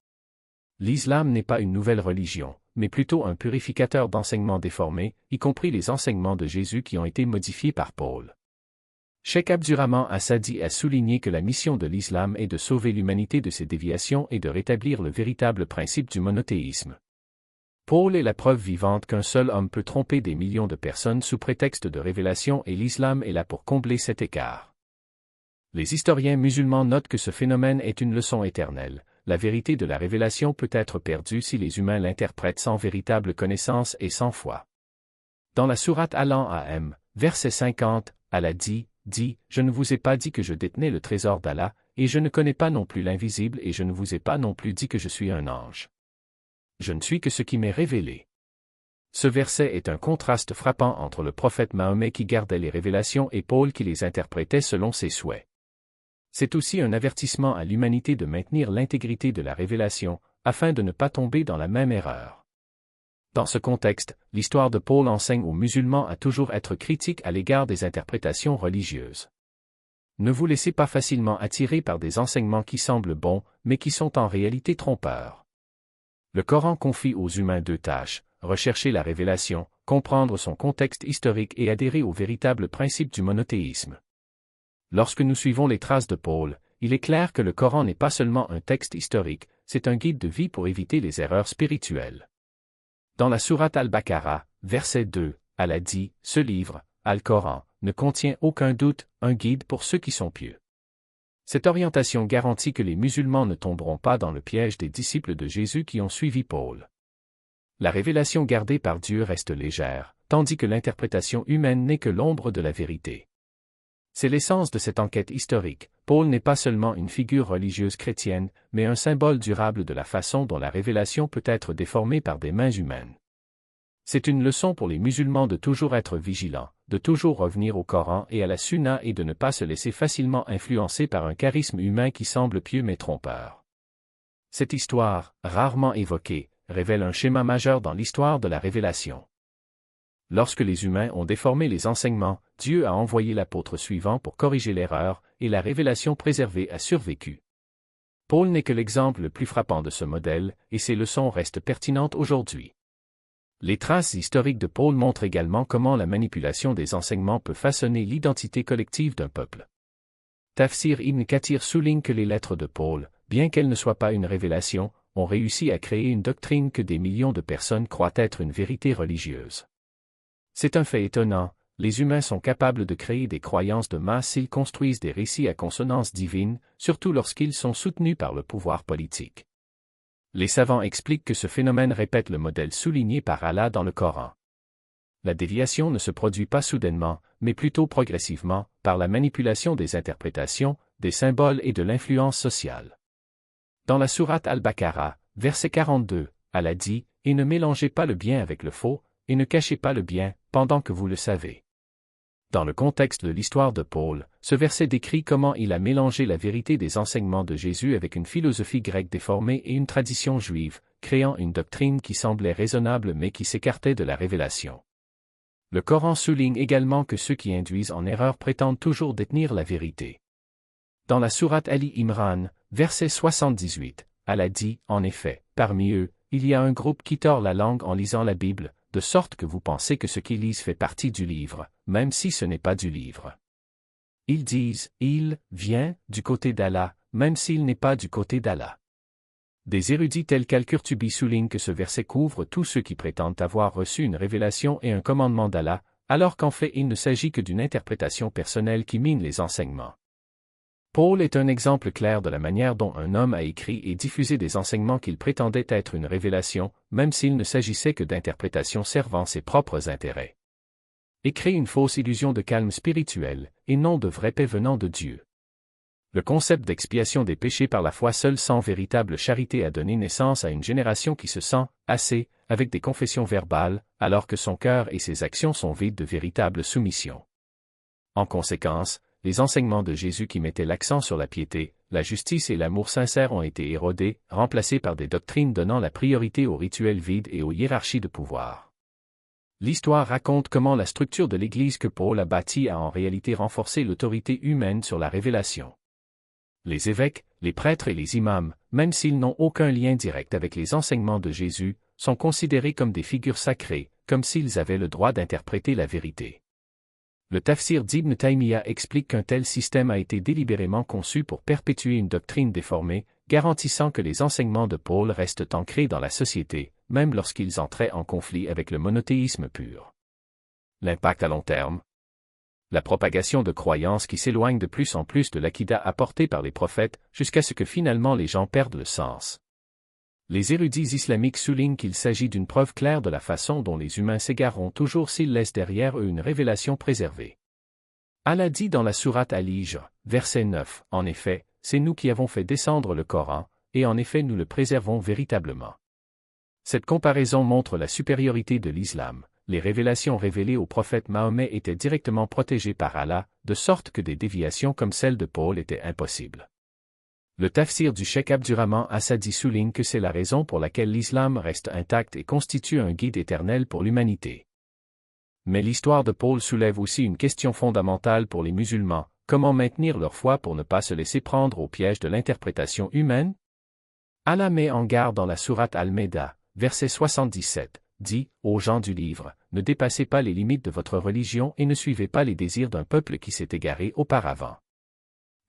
Speaker 1: L'islam n'est pas une nouvelle religion, mais plutôt un purificateur d'enseignements déformés, y compris les enseignements de Jésus qui ont été modifiés par Paul. Cheikh Abdurrahman Assadi a souligné que la mission de l'islam est de sauver l'humanité de ses déviations et de rétablir le véritable principe du monothéisme. Paul est la preuve vivante qu'un seul homme peut tromper des millions de personnes sous prétexte de révélation et l'islam est là pour combler cet écart. Les historiens musulmans notent que ce phénomène est une leçon éternelle. La vérité de la révélation peut être perdue si les humains l'interprètent sans véritable connaissance et sans foi. Dans la sourate Al-An'am, verset 50, Allah dit, « Je ne vous ai pas dit que je détenais le trésor d'Allah, et je ne connais pas non plus l'invisible et je ne vous ai pas non plus dit que je suis un ange. Je ne suis que ce qui m'est révélé. » Ce verset est un contraste frappant entre le prophète Mahomet qui gardait les révélations et Paul qui les interprétait selon ses souhaits. C'est aussi un avertissement à l'humanité de maintenir l'intégrité de la révélation, afin de ne pas tomber dans la même erreur. Dans ce contexte, l'histoire de Paul enseigne aux musulmans à toujours être critiques à l'égard des interprétations religieuses. Ne vous laissez pas facilement attirer par des enseignements qui semblent bons, mais qui sont en réalité trompeurs. Le Coran confie aux humains deux tâches, rechercher la révélation, comprendre son contexte historique et adhérer au véritable principe du monothéisme. Lorsque nous suivons les traces de Paul, il est clair que le Coran n'est pas seulement un texte historique, c'est un guide de vie pour éviter les erreurs spirituelles. Dans la sourate Al-Baqarah, verset 2, Allah dit, « Ce livre, Al-Coran, ne contient aucun doute, un guide pour ceux qui sont pieux. » Cette orientation garantit que les musulmans ne tomberont pas dans le piège des disciples de Jésus qui ont suivi Paul. La révélation gardée par Dieu reste légère, tandis que l'interprétation humaine n'est que l'ombre de la vérité. C'est l'essence de cette enquête historique. Paul n'est pas seulement une figure religieuse chrétienne, mais un symbole durable de la façon dont la révélation peut être déformée par des mains humaines. C'est une leçon pour les musulmans de toujours être vigilants, de toujours revenir au Coran et à la Sunna et de ne pas se laisser facilement influencer par un charisme humain qui semble pieux mais trompeur. Cette histoire, rarement évoquée, révèle un schéma majeur dans l'histoire de la révélation. Lorsque les humains ont déformé les enseignements, Dieu a envoyé l'apôtre suivant pour corriger l'erreur, et la révélation préservée a survécu. Paul n'est que l'exemple le plus frappant de ce modèle, et ses leçons restent pertinentes aujourd'hui. Les traces historiques de Paul montrent également comment la manipulation des enseignements peut façonner l'identité collective d'un peuple. Tafsir Ibn Kathir souligne que les lettres de Paul, bien qu'elles ne soient pas une révélation, ont réussi à créer une doctrine que des millions de personnes croient être une vérité religieuse. C'est un fait étonnant, les humains sont capables de créer des croyances de masse s'ils construisent des récits à consonance divine, surtout lorsqu'ils sont soutenus par le pouvoir politique. Les savants expliquent que ce phénomène répète le modèle souligné par Allah dans le Coran. La déviation ne se produit pas soudainement, mais plutôt progressivement, par la manipulation des interprétations, des symboles et de l'influence sociale. Dans la sourate Al-Baqarah, verset 42, Allah dit « Et ne mélangez pas le bien avec le faux, et ne cachez pas le bien, pendant que vous le savez. Dans le contexte de l'histoire de Paul, ce verset décrit comment il a mélangé la vérité des enseignements de Jésus avec une philosophie grecque déformée et une tradition juive, créant une doctrine qui semblait raisonnable mais qui s'écartait de la révélation. Le Coran souligne également que ceux qui induisent en erreur prétendent toujours détenir la vérité. Dans la sourate Ali Imran, verset 78, Allah dit, en effet, parmi eux, il y a un groupe qui tord la langue en lisant la Bible, de sorte que vous pensez que ce qu'ils lisent fait partie du livre, même si ce n'est pas du livre. Ils disent, il vient du côté d'Allah, même s'il n'est pas du côté d'Allah. Des érudits tels qu'Al-Qurtubi soulignent que ce verset couvre tous ceux qui prétendent avoir reçu une révélation et un commandement d'Allah, alors qu'en fait il ne s'agit que d'une interprétation personnelle qui mine les enseignements. Paul est un exemple clair de la manière dont un homme a écrit et diffusé des enseignements qu'il prétendait être une révélation, même s'il ne s'agissait que d'interprétations servant ses propres intérêts. Et crée une fausse illusion de calme spirituel, et non de vraie paix venant de Dieu. Le concept d'expiation des péchés par la foi seule sans véritable charité a donné naissance à une génération qui se sent assez, avec des confessions verbales, alors que son cœur et ses actions sont vides de véritable soumission. En conséquence, les enseignements de Jésus qui mettaient l'accent sur la piété, la justice et l'amour sincère ont été érodés, remplacés par des doctrines donnant la priorité aux rituels vides et aux hiérarchies de pouvoir. L'histoire raconte comment la structure de l'Église que Paul a bâtie a en réalité renforcé l'autorité humaine sur la révélation. Les évêques, les prêtres et les imams, même s'ils n'ont aucun lien direct avec les enseignements de Jésus, sont considérés comme des figures sacrées, comme s'ils avaient le droit d'interpréter la vérité. Le Tafsir d'Ibn Taymiyyah explique qu'un tel système a été délibérément conçu pour perpétuer une doctrine déformée, garantissant que les enseignements de Paul restent ancrés dans la société, même lorsqu'ils entraient en conflit avec le monothéisme pur. L'impact à long terme. La propagation de croyances qui s'éloignent de plus en plus de l'aqida apportée par les prophètes, jusqu'à ce que finalement les gens perdent le sens. Les érudits islamiques soulignent qu'il s'agit d'une preuve claire de la façon dont les humains s'égareront toujours s'ils laissent derrière eux une révélation préservée. Allah dit dans la sourate Al-Hijr, verset 9, en effet, c'est nous qui avons fait descendre le Coran, et en effet nous le préservons véritablement. Cette comparaison montre la supériorité de l'islam. Les révélations révélées au prophète Mahomet étaient directement protégées par Allah, de sorte que des déviations comme celle de Paul étaient impossibles. Le tafsir du Cheikh Abdurrahman Assadi souligne que c'est la raison pour laquelle l'islam reste intact et constitue un guide éternel pour l'humanité. Mais l'histoire de Paul soulève aussi une question fondamentale pour les musulmans, comment maintenir leur foi pour ne pas se laisser prendre au piège de l'interprétation humaine? Allah met en garde dans la sourate Al-Maïda, verset 77, dit, aux gens du livre, ne dépassez pas les limites de votre religion et ne suivez pas les désirs d'un peuple qui s'est égaré auparavant.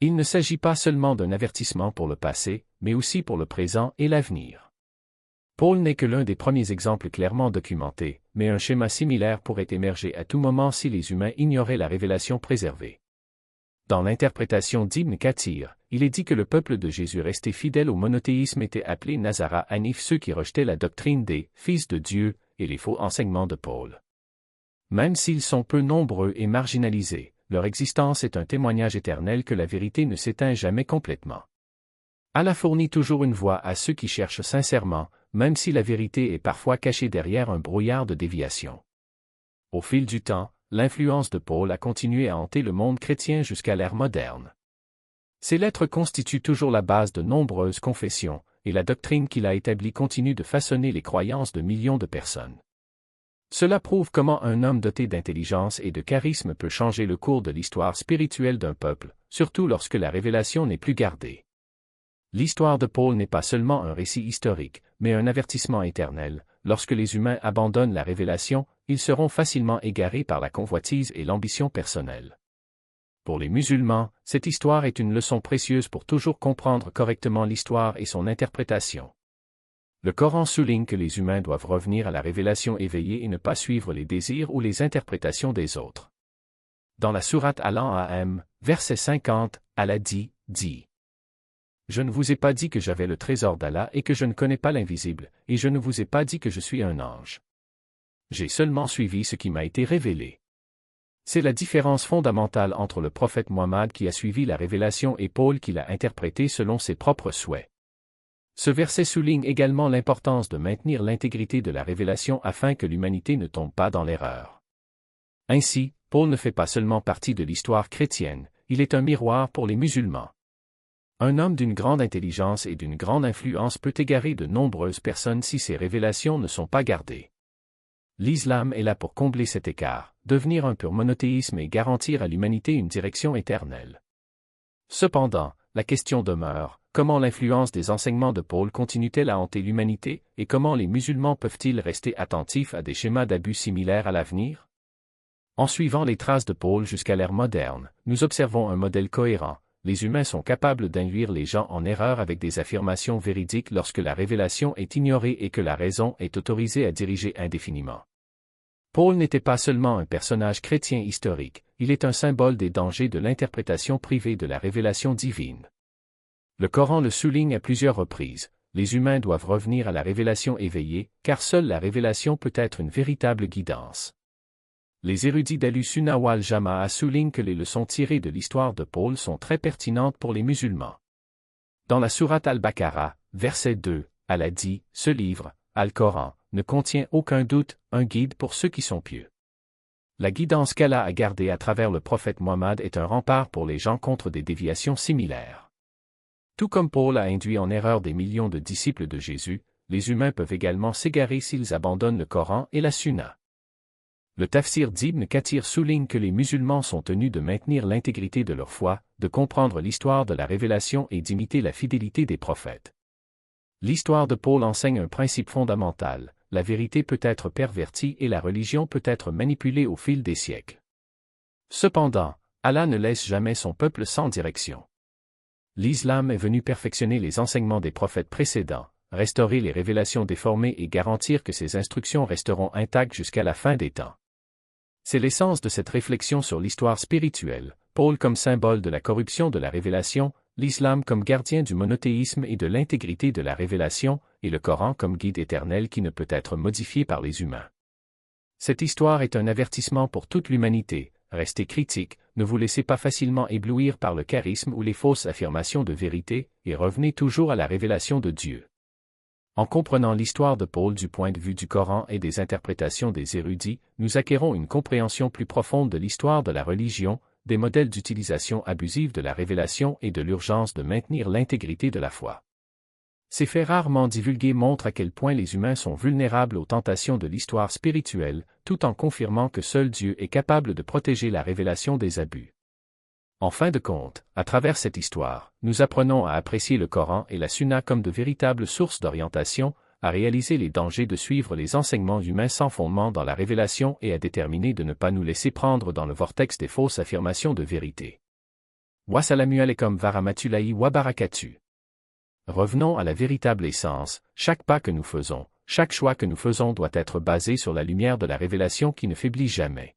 Speaker 1: Il ne s'agit pas seulement d'un avertissement pour le passé, mais aussi pour le présent et l'avenir. Paul n'est que l'un des premiers exemples clairement documentés, mais un schéma similaire pourrait émerger à tout moment si les humains ignoraient la révélation préservée. Dans l'interprétation d'Ibn Kathir, il est dit que le peuple de Jésus resté fidèle au monothéisme était appelé Nazara Hanif, ceux qui rejetaient la doctrine des fils de Dieu et les faux enseignements de Paul. Même s'ils sont peu nombreux et marginalisés, leur existence est un témoignage éternel que la vérité ne s'éteint jamais complètement. Allah fournit toujours une voie à ceux qui cherchent sincèrement, même si la vérité est parfois cachée derrière un brouillard de déviation. Au fil du temps, l'influence de Paul a continué à hanter le monde chrétien jusqu'à l'ère moderne. Ses lettres constituent toujours la base de nombreuses confessions, et la doctrine qu'il a établie continue de façonner les croyances de millions de personnes. Cela prouve comment un homme doté d'intelligence et de charisme peut changer le cours de l'histoire spirituelle d'un peuple, surtout lorsque la révélation n'est plus gardée. L'histoire de Paul n'est pas seulement un récit historique, mais un avertissement éternel. Lorsque les humains abandonnent la révélation, ils seront facilement égarés par la convoitise et l'ambition personnelle. Pour les musulmans, cette histoire est une leçon précieuse pour toujours comprendre correctement l'histoire et son interprétation. Le Coran souligne que les humains doivent revenir à la révélation éveillée et ne pas suivre les désirs ou les interprétations des autres. Dans la sourate Al-An'am, verset 50, Allah dit, Je ne vous ai pas dit que j'avais le trésor d'Allah et que je ne connais pas l'invisible, et je ne vous ai pas dit que je suis un ange. J'ai seulement suivi ce qui m'a été révélé. C'est la différence fondamentale entre le prophète Mohammed qui a suivi la révélation et Paul qui l'a interprété selon ses propres souhaits. Ce verset souligne également l'importance de maintenir l'intégrité de la révélation afin que l'humanité ne tombe pas dans l'erreur. Ainsi, Paul ne fait pas seulement partie de l'histoire chrétienne, il est un miroir pour les musulmans. Un homme d'une grande intelligence et d'une grande influence peut égarer de nombreuses personnes si ses révélations ne sont pas gardées. L'islam est là pour combler cet écart, devenir un pur monothéisme et garantir à l'humanité une direction éternelle. Cependant, la question demeure, comment l'influence des enseignements de Paul continue-t-elle à hanter l'humanité, et comment les musulmans peuvent-ils rester attentifs à des schémas d'abus similaires à l'avenir? En suivant les traces de Paul jusqu'à l'ère moderne, nous observons un modèle cohérent. Les humains sont capables d'induire les gens en erreur avec des affirmations véridiques lorsque la révélation est ignorée et que la raison est autorisée à diriger indéfiniment. Paul n'était pas seulement un personnage chrétien historique, il est un symbole des dangers de l'interprétation privée de la révélation divine. Le Coran le souligne à plusieurs reprises, les humains doivent revenir à la révélation éveillée, car seule la révélation peut être une véritable guidance. Les érudits d'Al-Sunnah wal Jama'a soulignent que les leçons tirées de l'histoire de Paul sont très pertinentes pour les musulmans. Dans la sourate Al-Baqarah, verset 2, Allah dit, « Ce livre, Al-Coran, ne contient aucun doute, un guide pour ceux qui sont pieux. » La guidance qu'Allah a gardée à travers le prophète Mohammed est un rempart pour les gens contre des déviations similaires. Tout comme Paul a induit en erreur des millions de disciples de Jésus, les humains peuvent également s'égarer s'ils abandonnent le Coran et la Sunna. Le tafsir d'Ibn Kathir souligne que les musulmans sont tenus de maintenir l'intégrité de leur foi, de comprendre l'histoire de la révélation et d'imiter la fidélité des prophètes. L'histoire de Paul enseigne un principe fondamental, la vérité peut être pervertie et la religion peut être manipulée au fil des siècles. Cependant, Allah ne laisse jamais son peuple sans direction. L'islam est venu perfectionner les enseignements des prophètes précédents, restaurer les révélations déformées et garantir que ces instructions resteront intactes jusqu'à la fin des temps. C'est l'essence de cette réflexion sur l'histoire spirituelle, Paul comme symbole de la corruption de la révélation, l'islam comme gardien du monothéisme et de l'intégrité de la révélation, et le Coran comme guide éternel qui ne peut être modifié par les humains. Cette histoire est un avertissement pour toute l'humanité, restez critiques, ne vous laissez pas facilement éblouir par le charisme ou les fausses affirmations de vérité, et revenez toujours à la révélation de Dieu. En comprenant l'histoire de Paul du point de vue du Coran et des interprétations des érudits, nous acquérons une compréhension plus profonde de l'histoire de la religion, des modèles d'utilisation abusive de la révélation et de l'urgence de maintenir l'intégrité de la foi. Ces faits rarement divulgués montrent à quel point les humains sont vulnérables aux tentations de l'histoire spirituelle, tout en confirmant que seul Dieu est capable de protéger la révélation des abus. En fin de compte, à travers cette histoire, nous apprenons à apprécier le Coran et la Sunna comme de véritables sources d'orientation, à réaliser les dangers de suivre les enseignements humains sans fondement dans la révélation et à déterminer de ne pas nous laisser prendre dans le vortex des fausses affirmations de vérité. Wassalamu alaikum warahmatullahi wabarakatuh. Revenons à la véritable essence, chaque pas que nous faisons, chaque choix que nous faisons doit être basé sur la lumière de la révélation qui ne faiblit jamais.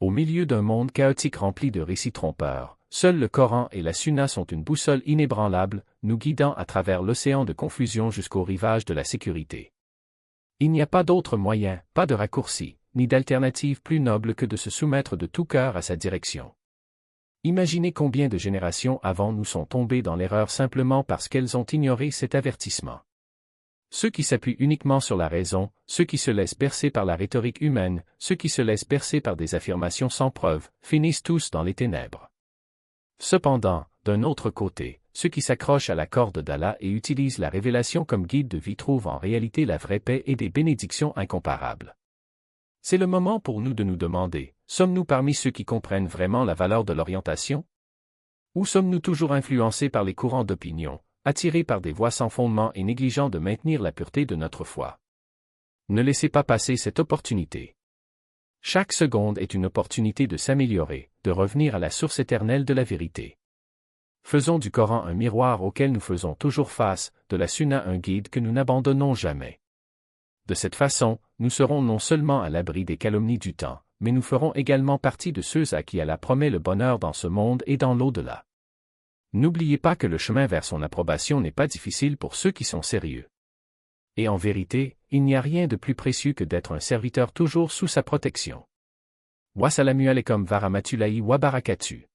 Speaker 1: Au milieu d'un monde chaotique rempli de récits trompeurs, seuls le Coran et la Sunna sont une boussole inébranlable, nous guidant à travers l'océan de confusion jusqu'au rivage de la sécurité. Il n'y a pas d'autre moyen, pas de raccourci, ni d'alternative plus noble que de se soumettre de tout cœur à sa direction. Imaginez combien de générations avant nous sont tombées dans l'erreur simplement parce qu'elles ont ignoré cet avertissement. Ceux qui s'appuient uniquement sur la raison, ceux qui se laissent bercer par la rhétorique humaine, ceux qui se laissent bercer par des affirmations sans preuve, finissent tous dans les ténèbres. Cependant, d'un autre côté, ceux qui s'accrochent à la corde d'Allah et utilisent la révélation comme guide de vie trouvent en réalité la vraie paix et des bénédictions incomparables. C'est le moment pour nous de nous demander, sommes-nous parmi ceux qui comprennent vraiment la valeur de l'orientation? Ou sommes-nous toujours influencés par les courants d'opinion, attirés par des voix sans fondement et négligents de maintenir la pureté de notre foi? Ne laissez pas passer cette opportunité. Chaque seconde est une opportunité de s'améliorer, de revenir à la source éternelle de la vérité. Faisons du Coran un miroir auquel nous faisons toujours face, de la Sunna un guide que nous n'abandonnons jamais. De cette façon, nous serons non seulement à l'abri des calomnies du temps, mais nous ferons également partie de ceux à qui Allah promet le bonheur dans ce monde et dans l'au-delà. N'oubliez pas que le chemin vers son approbation n'est pas difficile pour ceux qui sont sérieux. Et en vérité, il n'y a rien de plus précieux que d'être un serviteur toujours sous sa protection. Wassalamu alaikum warahmatullahi wabarakatuh.